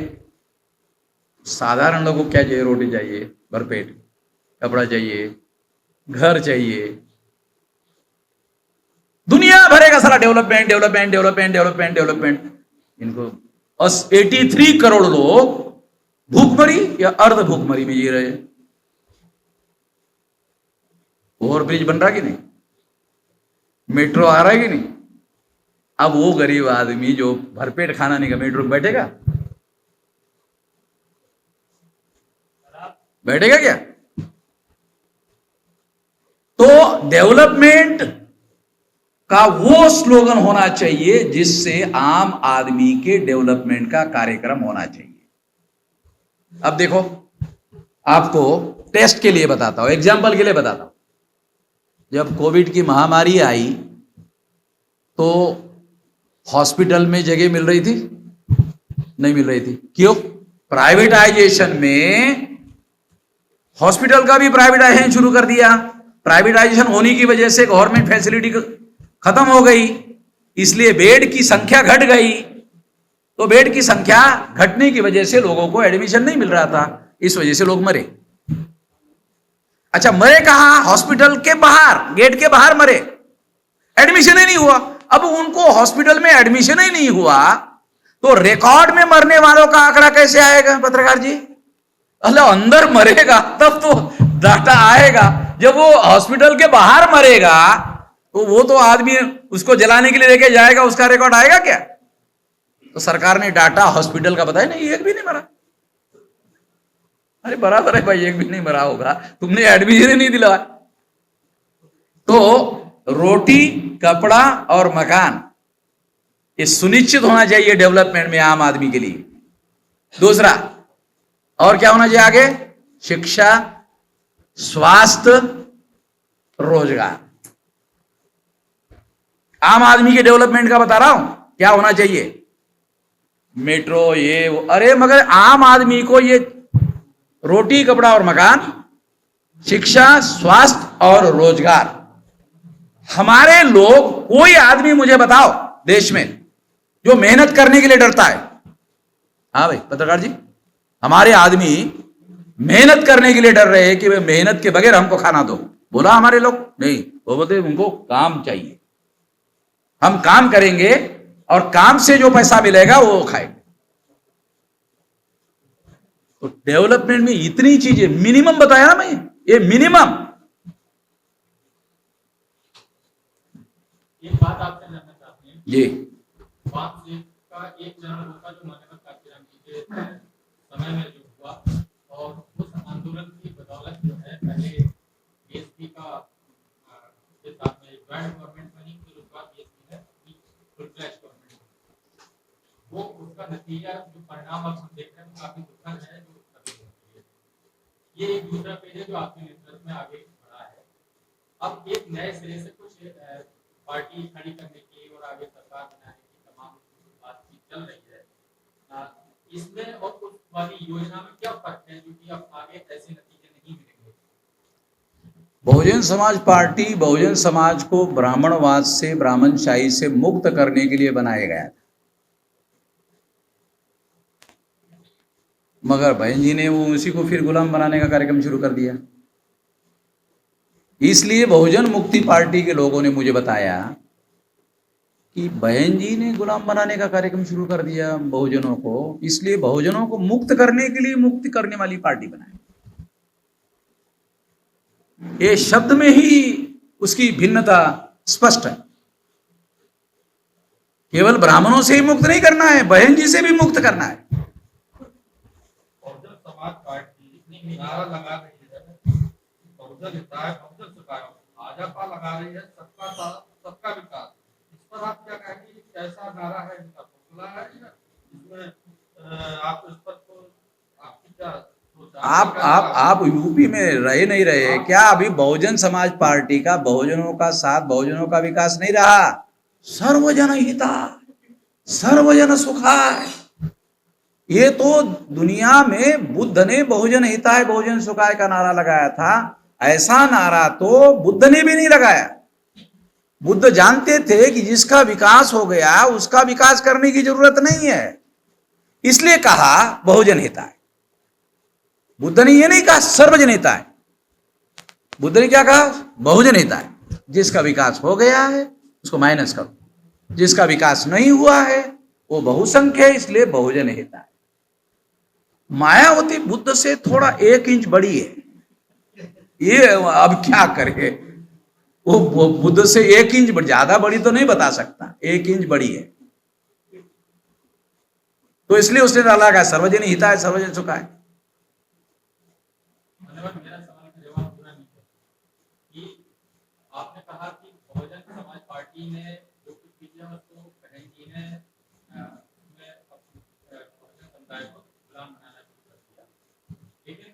साधारण लोगों को क्या चाहिए? रोटी चाहिए भरपेट, कपड़ा चाहिए, घर चाहिए। दुनिया भरेगा सारा development development development development development. इनको 83 करोड़ लोग भूखमरी या अर्ध भूखमरी में जी रहे हैं। ओवर ब्रिज बन रहा कि नहीं? मेट्रो आ रहा है कि नहीं? अब वो गरीब आदमी जो भरपेट खाना नहीं का मेट्रो में बैठेगा? बैठेगा क्या? तो डेवलपमेंट का वो स्लोगन होना चाहिए जिससे आम आदमी के डेवलपमेंट का कार्यक्रम होना चाहिए। अब देखो, आपको टेस्ट के लिए बताता हूं, एग्जाम्पल के लिए बताता हूं। जब कोविड की महामारी आई तो हॉस्पिटल में जगह मिल रही थी? नहीं मिल रही थी। क्यों? प्राइवेटाइजेशन में हॉस्पिटल का भी प्राइवेटाइजेशन शुरू कर दिया। प्राइवेटाइजेशन होने की वजह से गवर्नमेंट फैसिलिटी खत्म हो गई, इसलिए बेड की संख्या घट गई। तो बेड की संख्या घटने की वजह से लोगों को एडमिशन नहीं मिल रहा था, इस वजह से लोग मरे। अच्छा, मरे कहां? हॉस्पिटल के बाहर, गेट के बाहर मरे, एडमिशन ही नहीं हुआ। अब उनको हॉस्पिटल में एडमिशन ही नहीं हुआ तो रिकॉर्ड में मरने वालों का आंकड़ा कैसे आएगा पत्रकार जी? अल्लाह, अंदर मरेगा तब तो डाटा आएगा। जब वो हॉस्पिटल के बाहर मरेगा तो वो तो आदमी उसको जलाने के लिए लेके जाएगा, उसका रिकॉर्ड आएगा क्या? तो सरकार ने डाटा हॉस्पिटल का बताया, नहीं एक भी नहीं मरा। अरे बराबर है भाई, एक भी नहीं मरा होगा, तुमने एडमिशन ही नहीं दिला। तो रोटी, कपड़ा और मकान ये सुनिश्चित होना चाहिए डेवलपमेंट में आम आदमी के लिए। दूसरा, और क्या होना चाहिए आगे? शिक्षा, स्वास्थ्य, रोजगार। आम आदमी के डेवलपमेंट का बता रहा हूं, क्या होना चाहिए? मेट्रो, ये वो। अरे मगर आम आदमी को ये रोटी, कपड़ा और मकान, शिक्षा, स्वास्थ्य और रोजगार। हमारे लोग, कोई आदमी मुझे बताओ देश में जो मेहनत करने के लिए डरता है? हाँ भाई पत्रकार जी, हमारे आदमी मेहनत करने के लिए डर रहे हैं कि वे मेहनत के बगैर हमको खाना दो। बोला हमारे लोग? नहीं, वो बोलते उनको काम चाहिए, हम काम करेंगे और काम से जो पैसा मिलेगा वो खाएंगे। तो डेवलपमेंट में इतनी चीजें मिनिमम बताया ना मैं, ये मिनिमम। एक बात आपसे जानना चाहते हैं, ये वाम लीग का एक चरण होता जो माननीय कांशीराम जी के समय में जो हुआ, और उस आंदोलन की बदौलत जो है पहले बीएसपी का के साथ में ज्वाइंट गवर्नमेंट बनी, फिर उसके बाद बीएसपी है फुल फ्लैश गवर्नमेंट। वो उसका नतीजा जो परिणाम अब हम देख रहे हैं काफी दुखद है। जो ये एक दूसरा पेज है जो आपके नेतृत्व में आगे बढ़ा है। अब एक नए सिरे से कुछ पार्टी खड़ी करने की और आगे सरकार बनाने की तमाम बातचीत चल रही है। इसमें और उस वाली योजना में क्या फर्क है जो कि अब आगे ऐसे नतीजे नहीं मिलेंगे? बहुजन समाज पार्टी बहुजन समाज को ब्राह्मणवाद से, ब्राह्मणशाही से मुक्त करने के लिए बनाया गया था, मगर बहन जी ने वो उसी को फिर गुलाम बनाने का कार्यक्रम शुरू कर दिया। इसलिए बहुजन मुक्ति पार्टी के लोगों ने मुझे बताया कि बहन जी ने गुलाम बनाने का कार्यक्रम शुरू कर दिया बहुजनों को, इसलिए बहुजनों को मुक्त करने के लिए मुक्ति करने वाली पार्टी बनाई। ये शब्द में ही उसकी भिन्नता स्पष्ट है। केवल ब्राह्मणों से ही मुक्त नहीं करना है, बहन जी से भी मुक्त करना है। बहुजन समाज पार्टी नारा लगा रही है बहुजन हिताय बहुजन सुखाय, भाजपा लगा रही है सबका साथ सबका विकास। इस पर आप क्या कहेंगे, कैसा नारा है इनका, खुला है या इसमें आप इस पर तो आपकी क्या सोच है? आप यूपी में रहे नहीं रहे क्या? अभी बहुजन समाज पार्टी का बहुजनों का साथ, बहुजनों का विकास नहीं रहा। सर्वजन हिताय सर्वजन सुखाय, ये तो दुनिया में बुद्ध ने बहुजन हिताय बहुजन सुखाय का नारा लगाया था। ऐसा नारा तो बुद्ध ने भी नहीं लगाया। बुद्ध जानते थे कि जिसका विकास हो गया उसका विकास करने की जरूरत नहीं है, इसलिए कहा बहुजन हिताय। बुद्ध ने यह नहीं कहा सर्वजन हिताय, बुद्ध ने क्या कहा? बहुजन हिताय। जिसका विकास हो गया है उसको माइनस करो, जिसका विकास नहीं हुआ है वो बहुसंख्य है, इसलिए बहुजन हिताय। मायावती बुद्ध से थोड़ा 1 इंच बड़ी है, ये अब क्या करे, वो बुद्ध से 1 इंच ज्यादा बड़ी तो नहीं बता सकता, 1 इंच बड़ी है, तो इसलिए उसने डाला का सर्वजन हिताय सर्वजन सुखाय। मेरा सवाल का जवाब पूरा नहीं है कि आपने कहा कि बहुजन समाज पार्टी ने जो कुछ किया उसको बहन जी ने बहुजन समुदाय को गुलाम बनाना शुरू कर दिया, लेकिन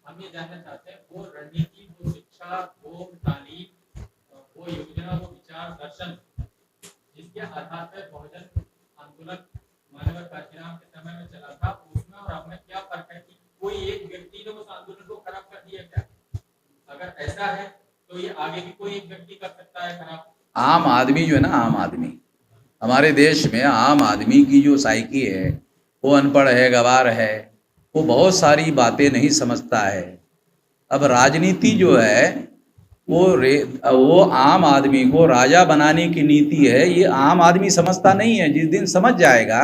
हम ये जानना चाहते हैं वो रणनीति, वो शिक्षा, वो तालीम, वो योजना, वो विचार दर्शन जिसके आधार पर बहुजन आंदोलन मानव काशीराम के समय में चला था, उसमें और अब में क्या फर्क है कि कोई एक व्यक्ति ने उस आंदोलन को खराब कर दिया क्या? अगर ऐसा है तो ये आगे भी कोई एक व्यक्ति कर सकता है खराब? आम आदमी जो है ना, आम आदमी, हमारे देश में आम आदमी की जो साइकी है, वो अनपढ़ है, गवार है, वो बहुत सारी बातें नहीं समझता है। अब राजनीति जो है वो आम आदमी को राजा बनाने की नीति है, ये आम आदमी समझता नहीं है। जिस दिन समझ जाएगा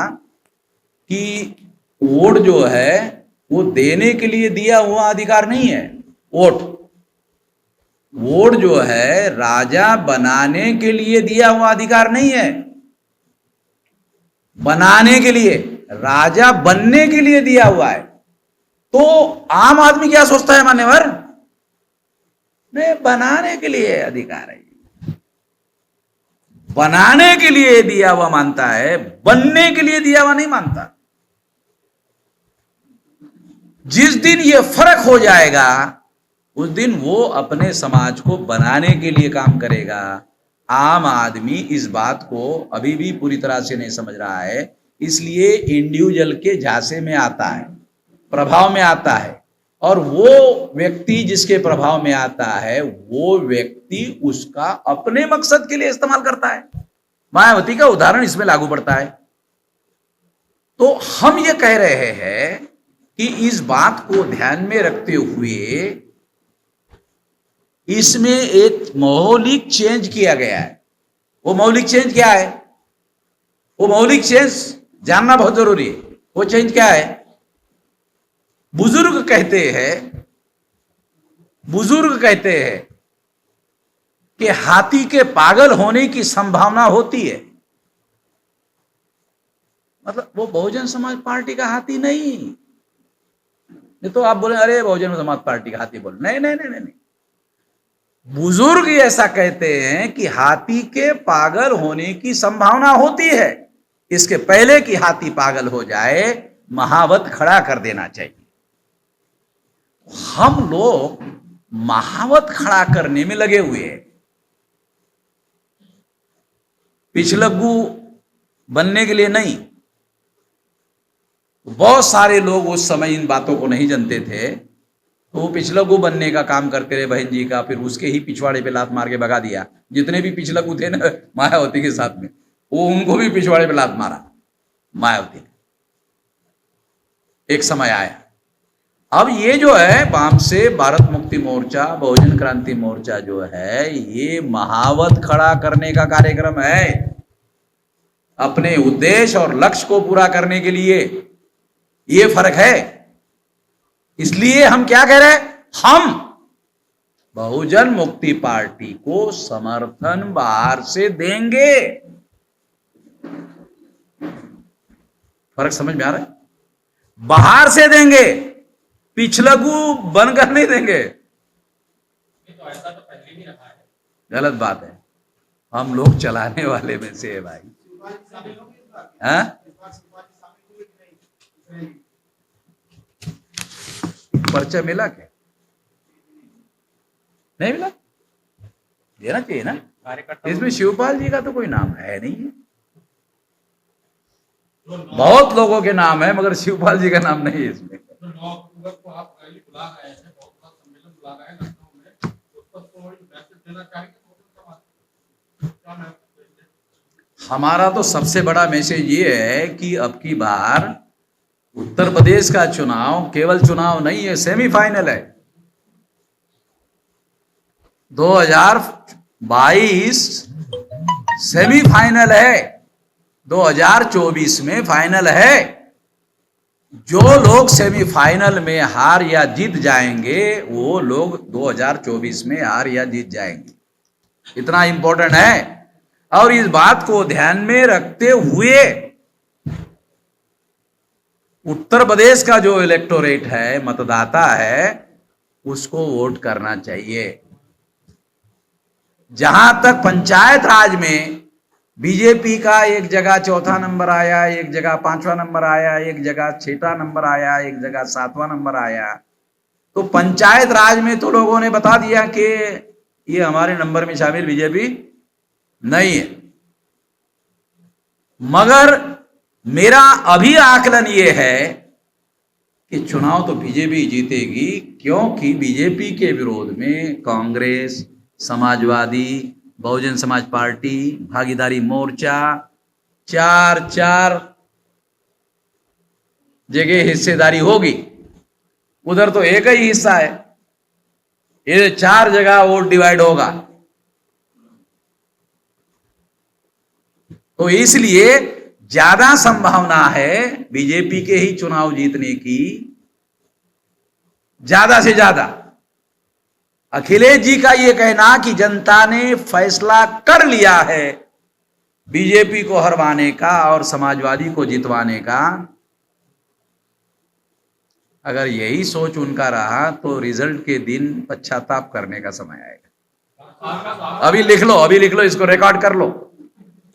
कि वोट जो है वो देने के लिए दिया हुआ अधिकार नहीं है, वोट जो है राजा बनाने के लिए दिया हुआ अधिकार नहीं है, बनाने के लिए, राजा बनने के लिए दिया हुआ है। तो आम आदमी क्या सोचता है मान्यवर? नहीं, बनाने के लिए अधिकार है, बनाने के लिए दिया हुआ मानता है, बनने के लिए दिया हुआ नहीं मानता। जिस दिन ये फर्क हो जाएगा उस दिन वो अपने समाज को बनाने के लिए काम करेगा। आम आदमी इस बात को अभी भी पूरी तरह से नहीं समझ रहा है, इसलिए इंडिविजुअल के झांसे में आता है, प्रभाव में आता है, और वो व्यक्ति जिसके प्रभाव में आता है वो व्यक्ति उसका अपने मकसद के लिए इस्तेमाल करता है। मायावती का उदाहरण इसमें लागू पड़ता है। तो हम ये कह रहे हैं कि इस बात को ध्यान में रखते हुए इसमें एक मौलिक चेंज किया गया है। वो मौलिक चेंज क्या है? वो मौलिक चेंज जानना बहुत जरूरी है। वो चेंज क्या है? बुजुर्ग कहते हैं कि हाथी के पागल होने की संभावना होती है। मतलब वो बहुजन समाज पार्टी का हाथी नहीं तो आप बोले अरे बहुजन समाज पार्टी का हाथी बोले, नहीं नहीं नहीं नहीं, बुजुर्ग ऐसा कहते हैं कि हाथी के पागल होने की संभावना होती है, इसके पहले कि हाथी पागल हो जाए महावत खड़ा कर देना चाहिए। हम लोग महावत खड़ा करने में लगे हुए हैं, पिछलग्गू बनने के लिए नहीं। बहुत सारे लोग उस समय इन बातों को नहीं जानते थे, तो वो पिछलग्गू बनने का काम करते रहे बहन जी का, फिर उसके ही पिछवाड़े पे लात मार के भगा दिया। जितने भी पिछलग्गू थे ना मायावती के साथ में, वो उनको भी पिछवाड़े पे लात मारा मायावती ने। एक समय आया। अब ये जो है वाम से भारत मुक्ति मोर्चा, बहुजन क्रांति मोर्चा जो है, ये महावत खड़ा करने का कार्यक्रम है, अपने उद्देश्य और लक्ष्य को पूरा करने के लिए। ये फर्क है। इसलिए हम क्या कह रहे हैं? हम बहुजन मुक्ति पार्टी को समर्थन बाहर से देंगे। फर्क समझ में आ रहा है? बाहर से देंगे, पिछलगू बनकर नहीं देंगे। तो ऐसा तो पहले भी रहा है। गलत बात है, हम लोग चलाने वाले में से है भाई। शिवपाल जी शामिल होंगे इस बार? हाँ? इस बार शिवपाल जी शामिल हुए कि नहीं इस रैली? पर्चा मिला क्या? नहीं मिला? देना चाहिए ना। कार्यकर्ता इसमें शिवपाल जी का तो कोई नाम है नहीं है। बहुत लोगों के नाम है मगर शिवपाल जी का नाम नहीं है इसमें। जो 9 अक्टूबर को आप रैली बुला रहे हैं, बहुत बड़ा सम्मेलन बुला रहे हैं लखनऊ में, उस पर कोई मैसेज देना चाहेंगे क्या मैसेज? हमारा तो सबसे बड़ा मैसेज ये है कि अब की बार उत्तर प्रदेश का चुनाव केवल चुनाव नहीं है, सेमीफाइनल है। 2022 सेमीफाइनल है, 2024 में फाइनल है। जो लोग सेमीफाइनल में हार या जीत जाएंगे वो लोग 2024 में हार या जीत जाएंगे। इतना इंपॉर्टेंट है। और इस बात को ध्यान में रखते हुए उत्तर प्रदेश का जो इलेक्टोरेट है, मतदाता है, उसको वोट करना चाहिए। जहां तक पंचायत राज में बीजेपी का एक जगह 4था नंबर आया, एक जगह 5वां नंबर आया, एक जगह 6वां नंबर आया, एक जगह 7वां नंबर आया, तो पंचायत राज में तो लोगों ने बता दिया कि ये हमारे नंबर में शामिल बीजेपी नहीं है। मगर मेरा अभी आकलन ये है कि चुनाव तो बीजेपी जीतेगी, क्योंकि बीजेपी के विरोध में कांग्रेस, समाजवादी, बहुजन समाज पार्टी, भागीदारी मोर्चा, चार जगह हिस्सेदारी होगी। उधर तो एक ही हिस्सा है, ये 4 जगह वोट डिवाइड होगा। तो इसलिए ज्यादा संभावना है बीजेपी के ही चुनाव जीतने की, ज्यादा से ज्यादा। अखिलेश जी का यह कहना कि जनता ने फैसला कर लिया है बीजेपी को हरवाने का और समाजवादी को जितवाने का, अगर यही सोच उनका रहा तो रिजल्ट के दिन पश्चाताप करने का समय आएगा। अभी लिख लो, इसको रिकॉर्ड कर लो।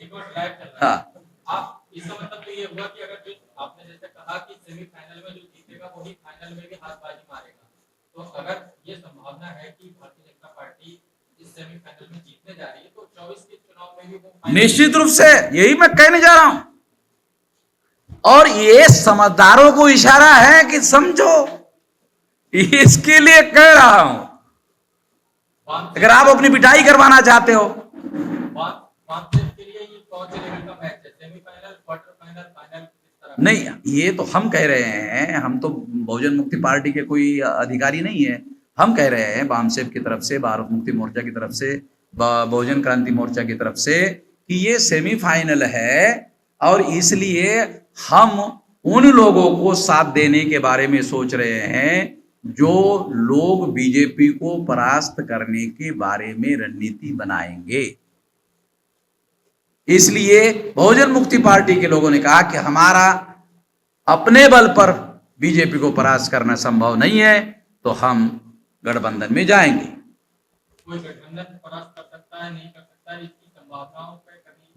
एक और लाइव चल रहा है। हाँ, आप इसका मतलब तो ये हुआ कि अगर जो आपने जैसे कहा कि सेमीफाइनल में जो जीतेगा वही फाइनल में भी हाथबाजी मारेगा, तो अगर ये संभावना है कि भारतीय जनता पार्टी इस सेमीफाइनल में जीतने जा रही है, तो 24 के चुनाव में भी वो फाइनल निश्चित रूप से यही मैं कहने जा रहा हूं। और ये समझदारों को इशारा है कि समझो, इसके लिए कह रहा हूं। अगर आप अपनी पिटाई करवाना चाहते हो, के लिए ये कौन से लेवल का मैच है? सेमीफाइनल, क्वार्टर फाइनल, फाइनल, किस तरह? नहीं, ये तो हम कह रहे हैं, हम तो बहुजन मुक्ति पार्टी के कोई अधिकारी नहीं है। हम कह रहे हैं बामसेब की तरफ से, भारत मुक्ति मोर्चा की तरफ से, बहुजन क्रांति मोर्चा की तरफ से कि ये सेमीफाइनल है, और इसलिए हम उन लोगों को साथ देने के बारे में सोच रहे हैं जो लोग बीजेपी को परास्त करने के बारे में रणनीति बनाएंगे। इसलिए बहुजन मुक्ति पार्टी के लोगों ने कहा कि हमारा अपने बल पर बीजेपी को परास्त करना संभव नहीं है, तो हम गठबंधन में जाएंगे। कोई गठबंधन परास्त कर सकता है, नहीं कर सकता है, इसकी संभावनाओं पे कभी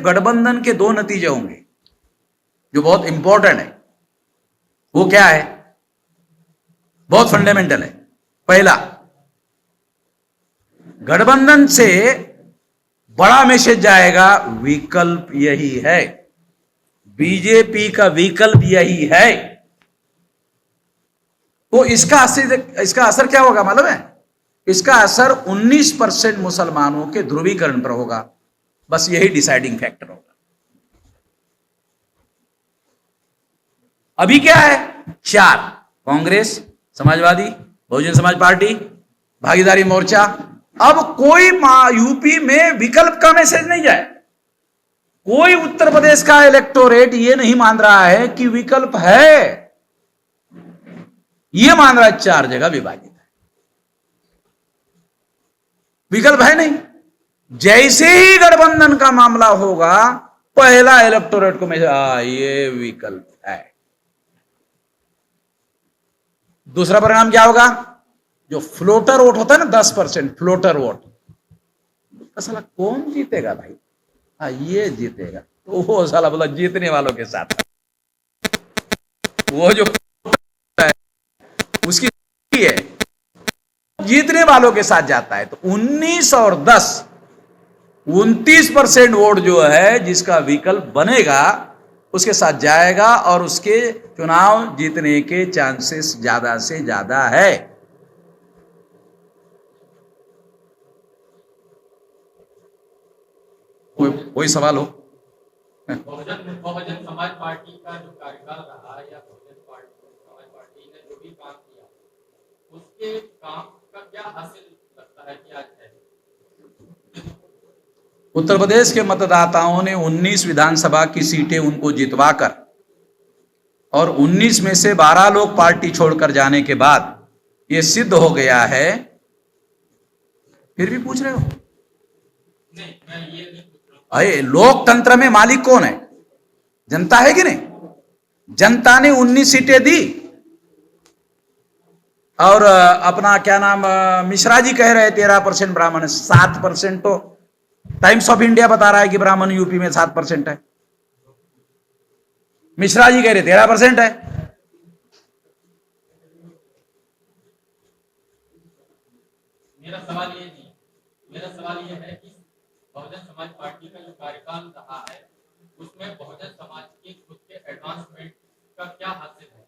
गठबंधन के 2 नतीजे होंगे जो बहुत इंपॉर्टेंट है। वो क्या है? बहुत फंडामेंटल है। पहला, गठबंधन से बड़ा मैसेज जाएगा, विकल्प यही है, बीजेपी का विकल्प यही है। तो इसका असर क्या होगा मालूम है? इसका असर 19% मुसलमानों के ध्रुवीकरण पर होगा। बस यही डिसाइडिंग फैक्टर होगा। अभी क्या है? 4, कांग्रेस, समाजवादी, बहुजन समाज पार्टी, भागीदारी मोर्चा। अब कोई यूपी में विकल्प का मैसेज नहीं जाए। कोई उत्तर प्रदेश का इलेक्टोरेट ये नहीं मान रहा है कि विकल्प है, ये मान रहा है 4 जगह विभाजित है। विकल्प है नहीं। जैसे ही गठबंधन का मामला होगा, पहला इलेक्टोरेट को मैसेज, ये विकल्प है। दूसरा परिणाम क्या होगा? जो फ्लोटर वोट होता है ना, 10% फ्लोटर वोट, साला कौन जीतेगा भाई? ये जीतेगा। तो वो साला बोला जीतने वालों के साथ, वो जो है उसकी है, जीतने वालों के साथ जाता है। तो 19 और 10, 29% वोट जो है जिसका विकल्प बनेगा उसके साथ जाएगा, और उसके चुनाव जीतने के चांसेस ज्यादा से ज्यादा है। कोई सवाल हो? बहुजन समाज पार्टी का जो कार्यकाल रहा, या बहुजन समाज पार्टी ने जो भी काम किया, उसके काम का क्या हासिल लगता है कि आज है? उत्तर प्रदेश के मतदाताओं ने 19 विधानसभा की सीटें उनको जितवाकर, और 19 में से 12 लोग पार्टी छोड़कर जाने के बाद यह सिद्ध हो गया है। फिर भी पूछ रहे हो? नहीं, मैं ये नहीं पूछ रहा हूँ। अरे लोकतंत्र में मालिक कौन है? जनता है कि नहीं? जनता ने 19 सीटें दी, और अपना क्या नाम, मिश्रा जी कह रहे 13% ब्राह्मण है, 7% तो टाइम्स ऑफ इंडिया बता रहा है कि ब्राह्मण यूपी में 7% है। मिश्रा जी कह रहे 13% है। मेरा सवाल ये नहीं है, मेरा सवाल ये है कि बहुजन समाज पार्टी का जो कार्यकाल रहा है, उसमें बहुजन समाज के खुद के एडवांसमेंट का क्या हासिल है?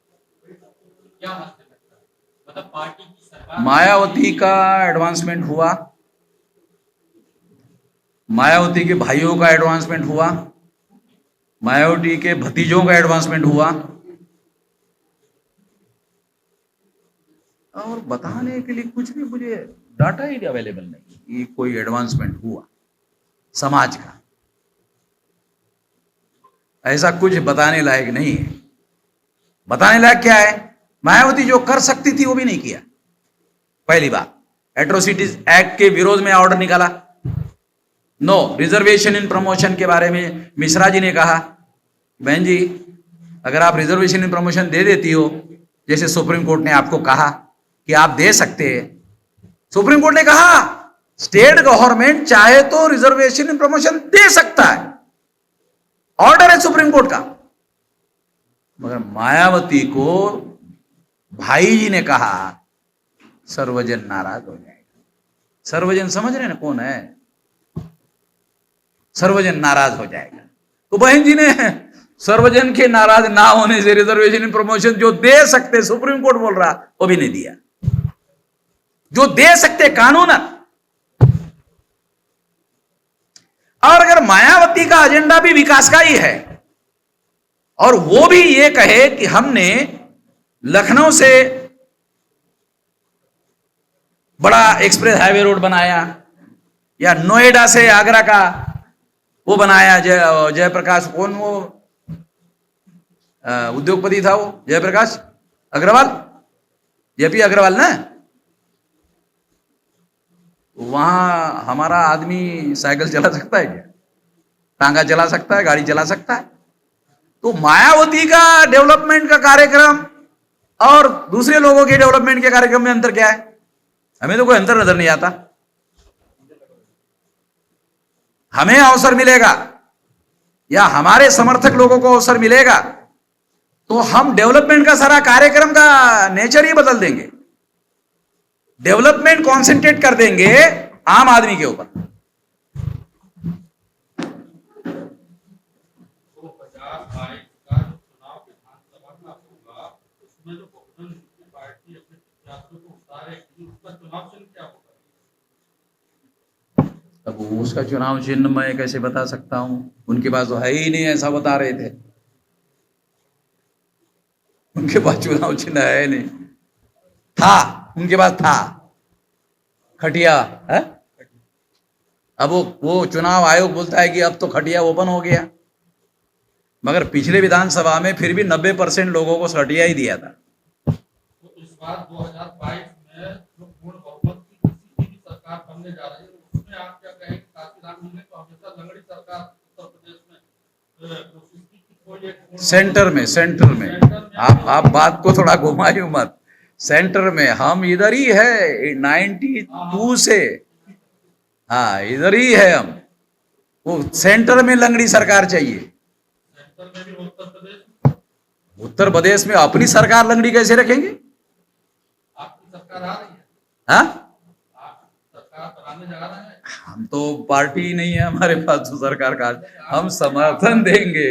क्या हासिल लगता है? मतलब पार्टी की सरकार, मायावती का एडवांसमेंट हुआ, मायावती के भाइयों का एडवांसमेंट हुआ, मायावती के भतीजों का एडवांसमेंट हुआ, और बताने के लिए कुछ भी मुझे डाटा ही अवेलेबल नहीं कि कोई एडवांसमेंट हुआ समाज का। ऐसा कुछ बताने लायक नहीं है। बताने लायक क्या है? मायावती जो कर सकती थी वो भी नहीं किया। पहली बात, एट्रोसिटीज एक्ट के विरोध में ऑर्डर निकाला। नो रिजर्वेशन इन प्रमोशन के बारे में मिश्रा जी ने कहा, बहन जी अगर आप रिजर्वेशन इन प्रमोशन दे देती हो, जैसे सुप्रीम कोर्ट ने आपको कहा कि आप दे सकते हैं, सुप्रीम कोर्ट ने कहा स्टेट गवर्नमेंट चाहे तो रिजर्वेशन इन प्रमोशन दे सकता है, ऑर्डर है सुप्रीम कोर्ट का। मगर मायावती को भाई जी ने कहा, सर्वजन नाराज हो जाएगा। सर्वजन समझ रहे हैं ना कौन है? सर्वजन नाराज हो जाएगा। तो बहन जी ने सर्वजन के नाराज ना होने से रिजर्वेशन इन प्रमोशन जो दे सकते, सुप्रीम कोर्ट बोल रहा, वो भी नहीं दिया। जो दे सकते कानून। और अगर मायावती का एजेंडा भी विकास का ही है, और वो भी ये कहे कि हमने लखनऊ से बड़ा एक्सप्रेस हाईवे रोड बनाया, या नोएडा से आगरा का वो बनाया, जयप्रकाश, कौन वो उद्योगपति था, वो जयप्रकाश अग्रवाल, जेपी अग्रवाल ना, वहां हमारा आदमी साइकिल चला सकता है क्या? टांगा चला सकता है, गाड़ी चला सकता है? तो मायावती का डेवलपमेंट का कार्यक्रम और दूसरे लोगों के डेवलपमेंट के कार्यक्रम में अंतर क्या है? हमें तो कोई अंतर नजर नहीं आता। हमें अवसर मिलेगा या हमारे समर्थक लोगों को अवसर मिलेगा तो हम डेवलपमेंट का सारा कार्यक्रम का नेचर ही बदल देंगे। डेवलपमेंट कॉन्सेंट्रेट कर देंगे आम आदमी के ऊपर। 2022 का जो चुनाव विधानसभा का होगा, उसमें जो बहुजन मुक्ति पार्टी अपने प्रत्याशियों को उतारेगी, उसका चुनाव चिन्ह क्या होगा? अब उसका चुनाव चिन्ह मैं कैसे बता सकता हूं? उनके पास तो है ही नहीं, ऐसा बता रहे थे। उनके पास चुनाव चिन्ह है नहीं। था, उनके पास था खटिया है। अब वो चुनाव आयोग बोलता है कि अब तो खटिया ओपन हो गया, मगर पिछले विधानसभा में फिर भी 90% लोगों को खटिया ही दिया था। तो इस बार 2022 में जो पूर्ण बहुमत की किसी की भी सरकार बनने जा रही है, में आप क्या कहेंगे? काशीराम जी ने तो हमेशा लंगड़ी सरकार उत्तर प्रदेश में कोशिश की कि कोई एक सेंटर में आप बात को थोड़ा घुमाइयो मत। सेंटर में हम इधर ही है 92 से, हाँ इधर ही है हम। वो सेंटर में लंगड़ी सरकार चाहिए। सेंटर में भी उत्तर प्रदेश में अपनी सरकार लंगड़ी कैसे रखेंगे? आपकी सरकार आ रही है, हाँ आप सरकार बनाने जा रहे हैं। हम तो पार्टी नहीं है हमारे पास तो सरकार का, हम समर्थन देंगे।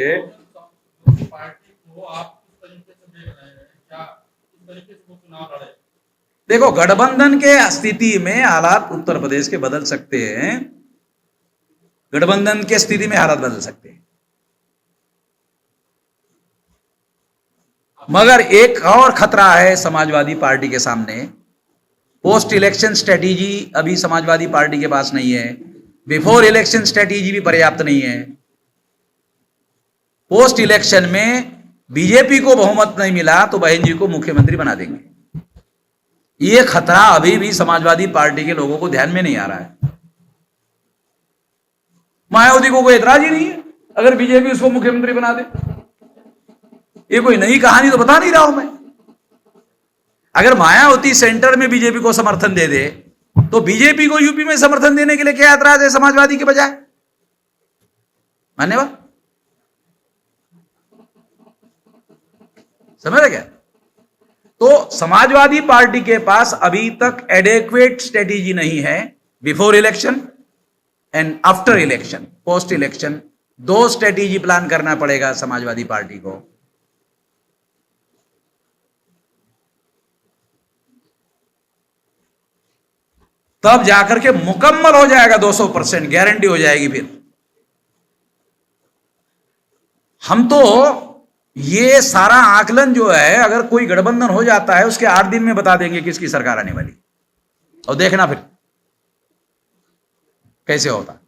पार्टी को आप किस तरीके से देख रहे हैं, क्या किस तरीके से वो चुनाव लड़े? देखो गठबंधन के स्थिति में हालात उत्तर प्रदेश के बदल सकते हैं, गठबंधन के स्थिति में हालात बदल सकते हैं, मगर एक और खतरा है समाजवादी पार्टी के सामने। पोस्ट इलेक्शन स्ट्रेटेजी अभी समाजवादी पार्टी के पास नहीं है, बिफोर इलेक्शन स्ट्रेटेजी भी पर्याप्त नहीं है। पोस्ट इलेक्शन में बीजेपी को बहुमत नहीं मिला तो बहन जी को मुख्यमंत्री बना देंगे। ये खतरा अभी भी समाजवादी पार्टी के लोगों को ध्यान में नहीं आ रहा है। मायावती को कोई एतराज ही नहीं है अगर बीजेपी उसको मुख्यमंत्री बना दे। ये कोई नई कहानी तो बता नहीं रहा हूं मैं। अगर मायावती सेंटर में बीजेपी को समर्थन दे दे तो बीजेपी को यूपी में समर्थन देने के लिए क्या एतराज है समाजवादी के बजाय? मान्यवर समझ रहे क्या? तो समाजवादी पार्टी के पास अभी तक एडेक्वेट स्ट्रेटेजी नहीं है। Before election and after election, post election, दो स्ट्रेटेजी प्लान करना पड़ेगा समाजवादी पार्टी को। तब जाकर के मुकम्मल हो जाएगा, 200% गारंटी हो जाएगी। फिर हम तो ये सारा आकलन जो है, अगर कोई गठबंधन हो जाता है उसके 8 दिन में बता देंगे किसकी सरकार आने वाली, और देखना फिर कैसे होता।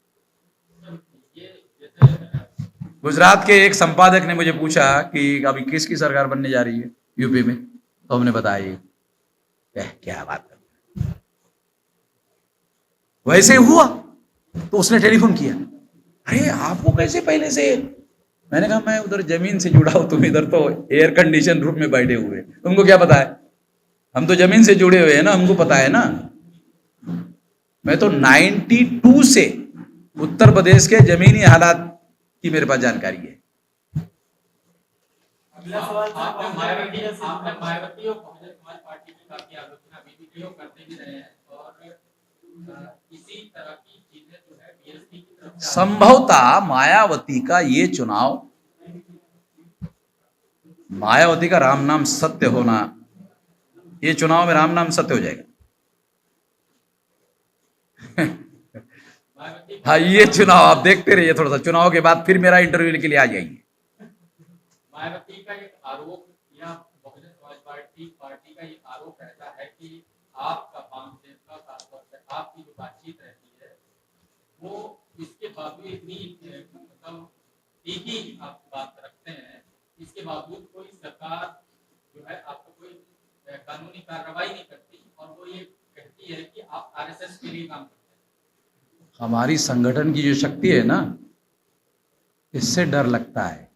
गुजरात के एक संपादक ने मुझे पूछा कि अभी किसकी सरकार बनने जा रही है यूपी में, तो हमने बताया क्या बात कर। वैसे हुआ तो उसने टेलीफोन किया, अरे आपको कैसे पहले से? मैंने कहा मैं उधर जमीन से जुड़ा हूं, तुम इधर तो एयर कंडीशन रूम में बैठे हुए, तुमको क्या पता है? हम तो जमीन से जुड़े हुए हैं ना, हमको पता है ना। मैं तो 92 से उत्तर प्रदेश के जमीनी हालात की मेरे पास जानकारी है। आपने मायावती और बहुजन समाज पार्टी की काफी आलोचना बीजेपी करते भी रहे हैं, और इसी तरह की चीजें जो है बीएसपी की तरफ से संभवतः मायावती का ये चुनाव, मायावती का राम नाम सत्य होना, ये चुनाव में राम नाम सत्य हो जाएगा। हाँ ये चुनाव आप देखते रहिए, थोड़ा सा चुनाव के बाद फिर मेरा इंटरव्यू के लिए आ जाइए। मायावती का एक आरोप या बहुजन समाज पार्टी का ये आरोप रहता है कि आपका बामसेन का खासतौर से आपकी जो बातचीत रहती है वो इसके बावजूद इतनी मतलब तीखी आप बात रखते हैं, इसके बावजूद कोई सरकार जो है आपको कोई कानूनी कार्रवाई नहीं करती, और वो ये कहती है कि आप आरएसएस के लिए काम करते हैं। हमारी संगठन की जो शक्ति है ना, इससे डर लगता है,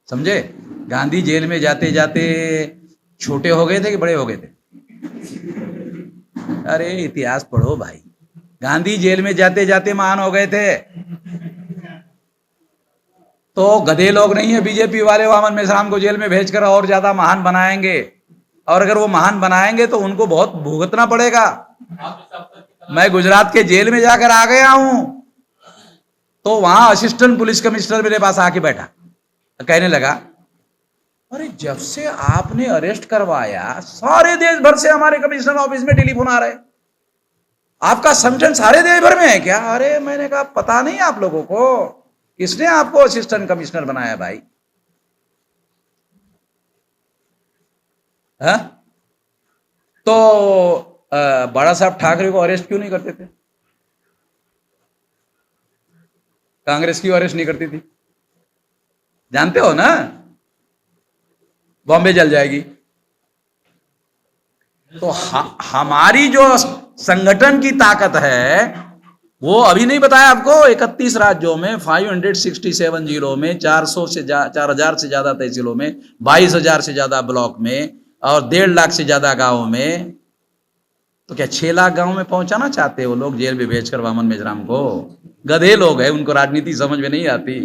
समझे? गांधी जेल में जाते जाते छोटे हो गए थे कि बड़े हो गए थे? अरे इतिहास पढ़ो भाई, गांधी जेल में जाते जाते महान हो गए थे। तो गधे लोग नहीं है बीजेपी वाले, वामन मेश्राम को जेल में भेजकर और ज्यादा महान बनाएंगे, और अगर वो महान बनाएंगे तो उनको बहुत भुगतना पड़ेगा। मैं गुजरात के जेल में जाकर आ गया हूं, तो वहां असिस्टेंट पुलिस कमिश्नर मेरे पास आके बैठा, कहने लगा अरे जब से आपने अरेस्ट करवाया सारे देश भर से हमारे कमिश्नर ऑफिस में टेलीफोन आ रहे, आपका संगठन सारे देश भर में है क्या? अरे मैंने कहा पता नहीं आप लोगों को, किसने आपको असिस्टेंट कमिश्नर बनाया भाई? हा? तो बड़ा साहब ठाकरे को अरेस्ट क्यों नहीं करते थे? कांग्रेस क्यों अरेस्ट नहीं करती थी? जानते हो ना, बॉम्बे जल जाएगी। तो हमारी जो संगठन की ताकत है, वो अभी नहीं बताया आपको, 31 राज्यों में, 567 जिलों में, 4,000 से ज्यादा तहसीलों में, 22,000 से ज्यादा ब्लॉक में और 1.5 लाख से ज्यादा गांवों में। तो क्या 6 लाख गांव में पहुंचाना चाहते हो लोग जेल में भेजकर वामन मेश्राम को? गधे लोग हैं, उनको राजनीति समझ में नहीं आती।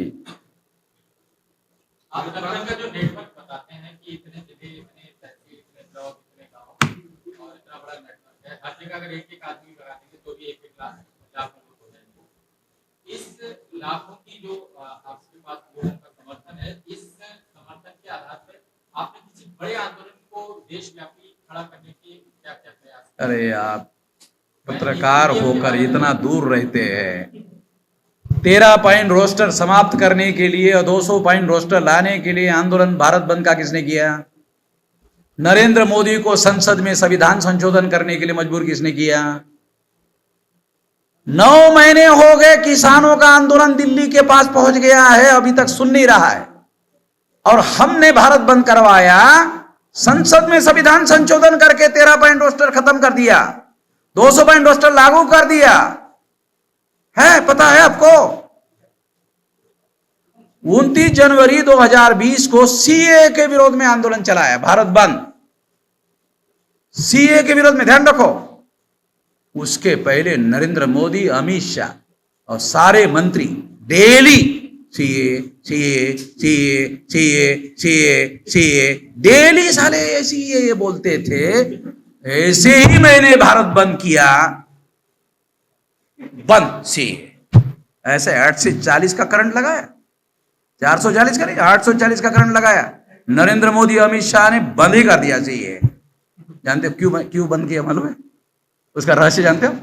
आप संगठन का जो नेटवर्क बताते हैं कि इतने जिले, इतने तहसील, इतने ब्लॉक, इतने गांव और इतना बड़ा नेटवर्क है, हर जगह अगर एक आदमी लगा देंगे तो भी 1 लाख लाखों लोग हो जाएंगे। इस लाखों की जो आपके पास लोगों का समर्थन है, इस समर्थन के आधार पर आपने किसी बड़े आंदोलन को देशव्यापी खड़ा करने के क्या क्या प्रयास? अरे आप पत्रकार होकर इतना दूर रहते हैं। 13 पॉइंट रोस्टर समाप्त करने के लिए और 200 पॉइंट रोस्टर लाने के लिए आंदोलन भारत बंद का किसने किया? नरेंद्र मोदी को संसद में संविधान संशोधन करने के लिए मजबूर किसने किया? 9 महीने हो गए, किसानों का आंदोलन दिल्ली के पास पहुंच गया है, अभी तक सुन नहीं रहा है। और हमने भारत बंद करवाया, संसद में संविधान संशोधन करके 13 पॉइंट रोस्टर खत्म कर दिया, 200 पॉइंट रोस्टर लागू कर दिया है। पता है आपको 29 जनवरी 2020 को सीए के विरोध में आंदोलन चलाया, भारत बंद, सीए के विरोध में, ध्यान रखो। उसके पहले नरेंद्र मोदी, अमित शाह और सारे मंत्री daily CA CA CA CA CA CA daily साले सीए बोलते थे। ऐसे ही मैंने भारत बंद किया, बंद सीए, ऐसे 8 से 40 का करंट लगाया, 440 का नहीं, 840 का करंट लगाया। नरेंद्र मोदी, अमित शाह ने बंद ही कर दिया सीए। जानते हो क्यों बंद किया? मालूम है उसका रहस्य? जानते हो?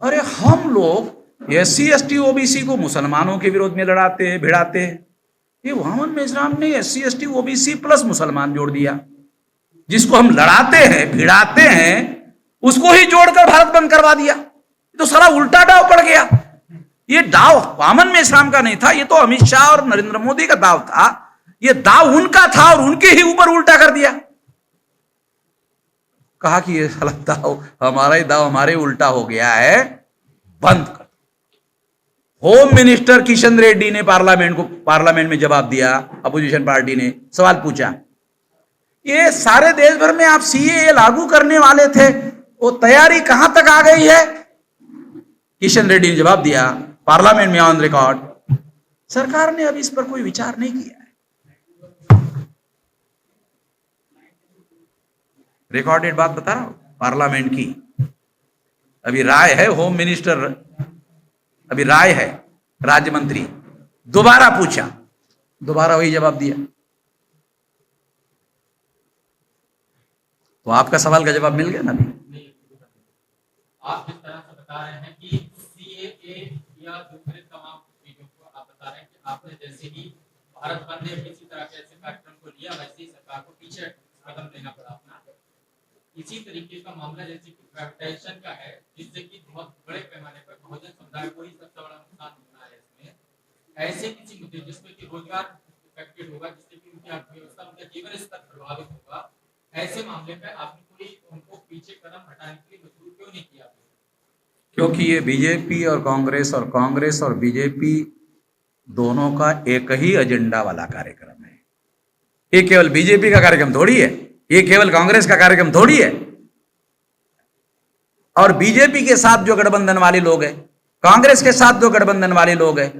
अरे हम लोग SC ST OBC को मुसलमानों के विरोध में लड़ाते हैं, भिड़ाते हैं। ये वामन मेश्राम ने SC ST OBC प्लस मुसलमान जोड़ दिया। जिसको हम लड़ाते हैं, भिड़ाते हैं, उसको ही जोड़कर भारत बंद करवा दिया। तो सारा उल्टा दाव पड़ गया। ये दाव वामन मेश्राम का नहीं था, ये तो अमित शाह और नरेंद्र मोदी का दाव था। ये दाव उनका था और उनके ही ऊपर उल्टा कर दिया। कहा कि ये साला दाव हमारा ही दाव हमारे उल्टा हो गया है, बंद कर। होम मिनिस्टर किशन रेड्डी ने पार्लियामेंट में जवाब दिया, अपोजिशन पार्टी ने सवाल पूछा, ये सारे देश भर में आप सीए लागू करने वाले थे, वो तैयारी कहां तक आ गई है? किशन रेड्डी ने जवाब दिया पार्लियामेंट में ऑन रिकॉर्ड, सरकार ने अभी इस पर कोई विचार नहीं किया है। रिकॉर्डेड बात बता रहा हूं पार्लियामेंट की। अभी राय है, होम मिनिस्टर अभी राय है, राज्य मंत्री दोबारा पूछा, दोबारा वही जवाब दिया। तो आपका सवाल का जवाब मिल गया ना? अभी आप जिस तरह से बता रहे हैं कि सीएए या दूसरे तमाम चीजों को आप बता रहे हैं कि आपने जैसे ही भारत बंद ने किसी तरह के ऐसे कार्यक्रम को लिया, वैसे ही सरकार को पीछे कदम लेना पड़ा अपना। इसी तरीके का मामला जैसे कि प्राइवेटाइजेशन का है, जिससे कि बहुत बड़े पैमाने पर बहुजन समुदाय को ही सबसे बड़ा नुकसान होना है इसमें। ऐसे किसी मुद्दे जिसमें कि रोजगार इफेक्टेड होगा, जिससे कि उनकी अर्थव्यवस्था, उनका जीवन स्तर प्रभावित होगा, ऐसे मामले पे आपने कोई उनको पीछे कदम हटाने के लिए मजबूर क्यों नहीं किया? क्योंकि ये बीजेपी और कांग्रेस और बीजेपी दोनों का एक ही एजेंडा वाला कार्यक्रम है। ये केवल बीजेपी का कार्यक्रम थोड़ी है, ये केवल कांग्रेस का कार्यक्रम थोड़ी है। और बीजेपी के साथ जो गठबंधन वाले लोग हैं, कांग्रेस के साथ जो गठबंधन वाले लोग हैं,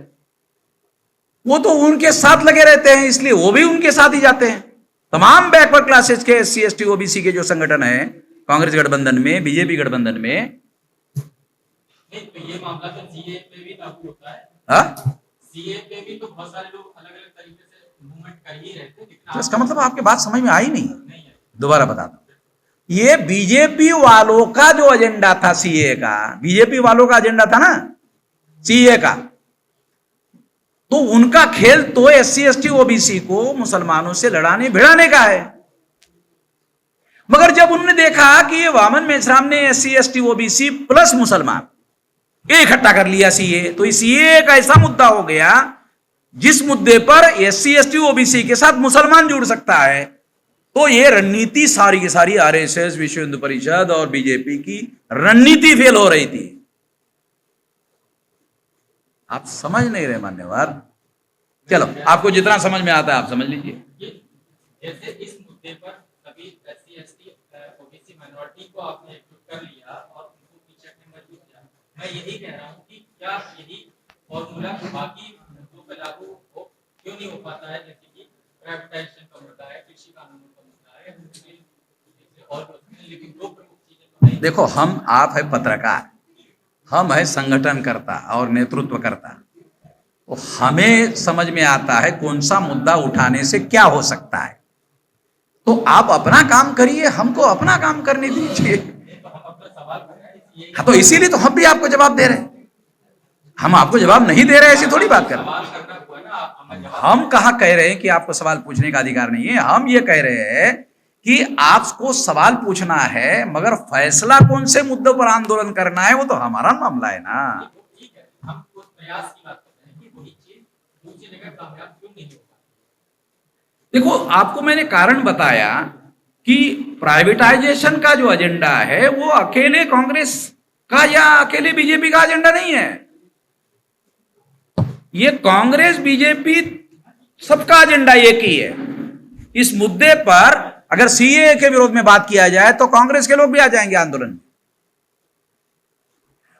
वो तो उनके साथ लगे रहते हैं, इसलिए वो भी उनके साथ ही जाते हैं। तमाम बैकवर्ड क्लासेस के SC ST OBC के जो संगठन है कांग्रेस गठबंधन में, बीजेपी गठबंधन में, नहीं तो ये मामला तो सीए पे भी लागू होता है। हाँ, सीए पे भी तो बहुत सारे लोग अलग अलग तरीके से मूवमेंट कर ही रहे थे, तो इसका मतलब आपकी बात समझ में आई नहीं। नहीं है। दोबारा बता दो, ये बीजेपी वालों का जो एजेंडा था सीए का, बीजेपी वालों का एजेंडा था ना सीए का, तो उनका खेल तो SC ST OBC को मुसलमानों से लड़ाने भिड़ाने का है। मगर जब उन्होंने देखा कि ये वामन मेश्राम ने SC ST OBC प्लस मुसलमान इकट्ठा कर लिया सीए, तो इस सीए एक ऐसा मुद्दा हो गया जिस मुद्दे पर SC ST OBC के साथ मुसलमान जुड़ सकता है, तो ये रणनीति सारी की सारी आरएसएस, विश्व हिंदू परिषद और बीजेपी की रणनीति फेल हो रही थी। आप समझ नहीं रहे मान्यवर। चलो, आपको जितना समझ में आता है आप समझ लीजिए। जैसे इस मुद्दे पर सभी SC ST ओबीसी माइनॉरिटी को आपने एकजुट कर लिया और उनको पीछे हटने मजबूर किया। मैं यही कह रहा हूँ कि क्या यही फॉर्मूला बाकी मुद्दों पर लागू हो क्यों नहीं हो पाता है, जैसे कि प्राइवेटाइजेशन का मुद्दा है, कृषि कानूनों का मुद्दा है, और लेकिन दो प्रमुख चीजें तो नहीं। देखो, हम आप है पत्रकार, हम है संगठनकर्ता और नेतृत्वकर्ता, तो हमें समझ में आता है कौन सा मुद्दा उठाने से क्या हो सकता है। तो आप अपना काम करिए, हमको अपना काम करने दीजिए। हाँ, तो इसीलिए तो हम भी आपको जवाब दे रहे हैं। हम आपको जवाब नहीं दे रहे ऐसी थोड़ी बात कर रहे हैं। हम कहाँ कह रहे हैं कि आपको सवाल पूछने का अधिकार नहीं है। हम ये कह रहे हैं कि आपको सवाल पूछना है, मगर फैसला कौन से मुद्दों पर आंदोलन करना है वो तो हमारा मामला है ना। ठीक है, हम उस प्रयास की बात कर रहे हैं कि वही चीज दूसरी जगह कामयाब क्यों नहीं हो पाती। देखो, आपको मैंने कारण बताया कि प्राइवेटाइजेशन का जो एजेंडा है वो अकेले कांग्रेस का या अकेले बीजेपी का एजेंडा नहीं है। ये कांग्रेस, बीजेपी सबका एजेंडा एक ही है। इस मुद्दे पर अगर सीएए के विरोध में बात किया जाए तो कांग्रेस के लोग भी आ जाएंगे आंदोलन में,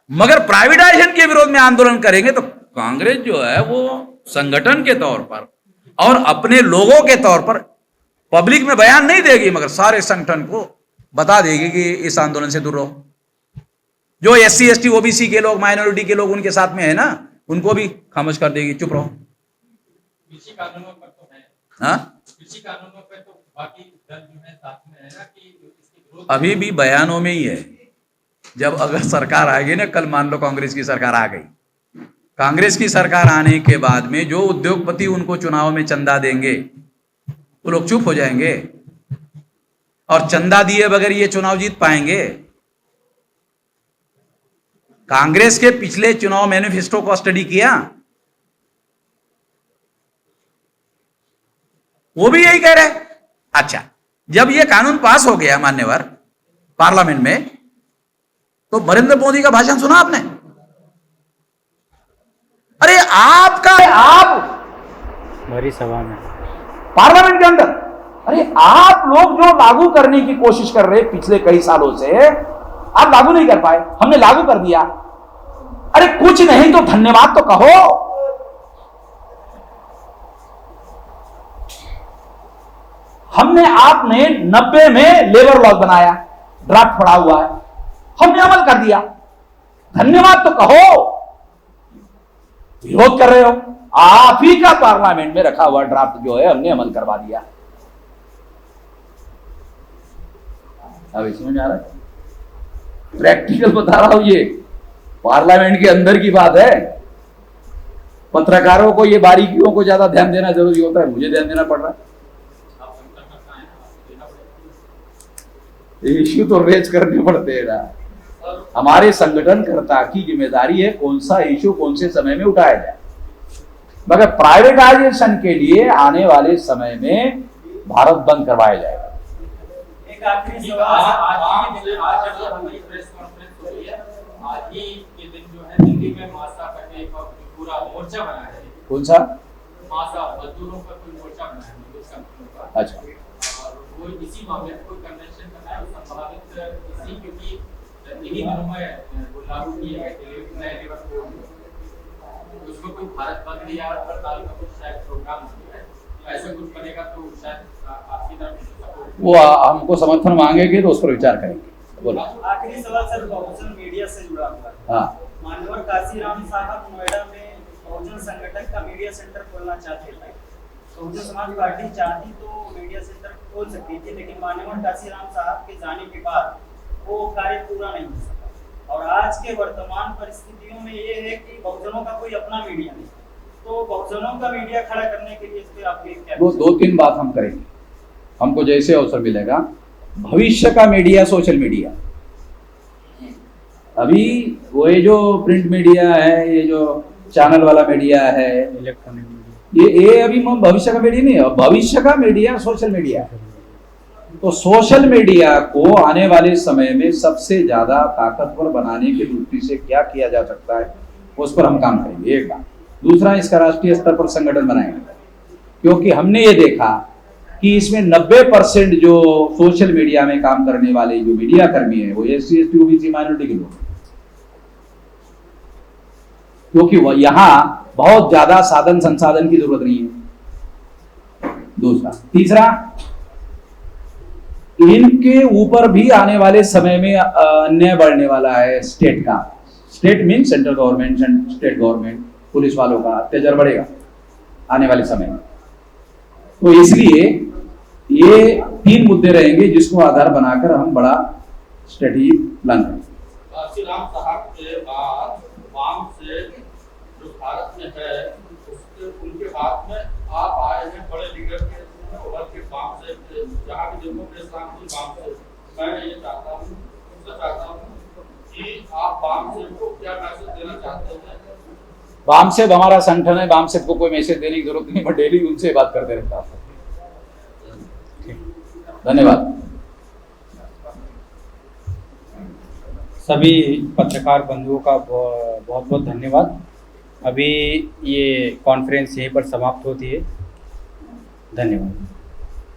मगर प्राइवेटाइजेशन के विरोध में आंदोलन करेंगे तो कांग्रेस जो है वो संगठन के तौर पर और अपने लोगों के तौर पर पब्लिक में बयान नहीं देगी, मगर सारे संगठन को बता देगी कि इस आंदोलन से दूर रहो। जो SC ST OBC के लोग, माइनॉरिटी के लोग उनके साथ में है ना, उनको भी खामोश कर देगी, चुप रहो। कृषि कानूनों पर तो है, हाँ, कृषि कानूनों पर तो बाकी दल जो है साथ में है ना कि इसके विरोध अभी भी बयानों में ही है। जब अगर सरकार आएगी ना, कल मान लो कांग्रेस की सरकार आ गई, कांग्रेस की सरकार आने के बाद में जो उद्योगपति उनको चुनाव में चंदा देंगे वो लोग चुप हो जाएंगे और चंदा दिए बगैर ये चुनाव जीत पाएंगे। कांग्रेस के पिछले चुनाव मैनिफेस्टो को स्टडी किया, वो भी यही कह रहे। अच्छा, जब ये कानून पास हो गया मान्यवर पार्लियामेंट में, तो नरेंद्र मोदी का भाषण सुना आपने? अरे आप भरी सभा में पार्लियामेंट के अंदर, अरे आप लोग जो लागू करने की कोशिश कर रहे पिछले कई सालों से, आप लागू नहीं कर पाए, हमने लागू कर दिया। अरे कुछ नहीं तो धन्यवाद तो कहो। आपने 90 में लेबर लॉ बनाया, ड्राफ्ट पड़ा हुआ है, हमने अमल कर दिया, धन्यवाद तो कहो। विरोध कर रहे हो, आप ही का पार्लियामेंट में रखा हुआ ड्राफ्ट जो है हमने अमल करवा दिया। अब इसमें आ रहा है, प्रैक्टिकल बता रहा हूं, ये पार्लियामेंट के अंदर की बात है। पत्रकारों को ये बारीकियों को ज्यादा ध्यान देना जरूरी होता है, मुझे ध्यान देना पड़ रहा है। इश्यू तो रेज करने पड़ते हैं ना। हमारे संगठनकर्ता की जिम्मेदारी है कौन सा इश्यू कौन से समय में उठाया जाए, मगर प्राइवेटाइजेशन के लिए आने वाले समय में भारत बंद करवाया जाएगा। एक आखिरी सवाल, आज ही के दिन जो है दिल्ली में मासा करके एक पूरा मोर्चा बना है। कौन सा मासा? मजदूरों पर कोई मोर्चा बना है मजदूर संगठनों का। अच्छा, और वो इसी मामले में कोई कन्वेंशन करना है, संभावित इसी, क्योंकि इन्हीं दिनों में वो लागू किए गए नए लेबर कोड, उसमें कोई भारत बंद या हड़ताल का कुछ शायद प्रोग्राम होता है, ऐसा कुछ बनेगा तो शायद आपकी तरफ से सपोर्ट, वो हमको समर्थन मांगेंगे तो उस पर विचार करेंगे। बोलो। आखिरी सवाल सर, बहुजन मीडिया से जुड़ा हुआ है। हाँ, मान्यवर काशीराम साहब नोएडा में बहुजन संगठन का मीडिया सेंटर खोलना चाहते थे। बहुजन समाज पार्टी चाहती तो मीडिया सेंटर खोल सकती थी, लेकिन मान्यवर काशीराम साहब के जाने के बाद वो कार्य पूरा नहीं हो सका। और आज के वर्तमान परिस्थितियों में ये है कि बहुजनों का कोई अपना मीडिया नहीं, तो बहुजनों का मीडिया खड़ा करने के लिए इस पे आपके क्या? दो तीन बात हम करेंगे, हमको जैसे अवसर मिलेगा। भविष्य का मीडिया सोशल मीडिया, अभी वो ये जो प्रिंट मीडिया है, ये जो चैनल वाला मीडिया है, इलेक्ट्रॉनिक मीडिया, ये अभी भविष्य का मीडिया नहीं है। भविष्य का मीडिया सोशल मीडिया है। तो सोशल मीडिया को आने वाले समय में सबसे ज्यादा ताकतवर बनाने की दृष्टि से क्या किया जा सकता है, उस पर हम काम करेंगे, एक बात। दूसरा, इसका राष्ट्रीय स्तर पर संगठन बनाएंगे, क्योंकि हमने ये देखा कि इसमें 90% जो सोशल मीडिया में काम करने वाले जो मीडिया कर्मी है वो SC ST OBC माइनॉरिटी के लोग हैं, क्योंकि यहां बहुत ज्यादा साधन संसाधन की जरूरत नहीं है। दूसरा, तीसरा, इनके ऊपर भी आने वाले समय में अन्याय बढ़ने वाला है। स्टेट का, state mean central government, state government, police वालों का अत्याचार बढ़ेगा आने वाले समय में। तो इसलिए ये 3 मुद्दे रहेंगे जिसको आधार बनाकर हम बड़ा स्ट्रेटेजी प्लान करेंगे। काशीराम साहब के बाद वाम से जो भारत में है उसके उनके बाद में आप आए हैं बड़े लीडर के वर्ग के वाम से, जहाँ भी देखो मेरे सामने वाम से। मैं ये चाहता हूँ, उनसे चाहता हूँ कि आप वाम से को क्या मैसेज देना चाहते हैं? वाम से हमारा संगठन है, वाम से को कोई मैसेज देने की जरूरत नहीं, मैं डेली उनसे बात करते रहता हूँ। धन्यवाद। सभी पत्रकार बंधुओं का बहुत बहुत धन्यवाद। अभी ये कॉन्फ्रेंस यहीं पर समाप्त होती है। धन्यवाद।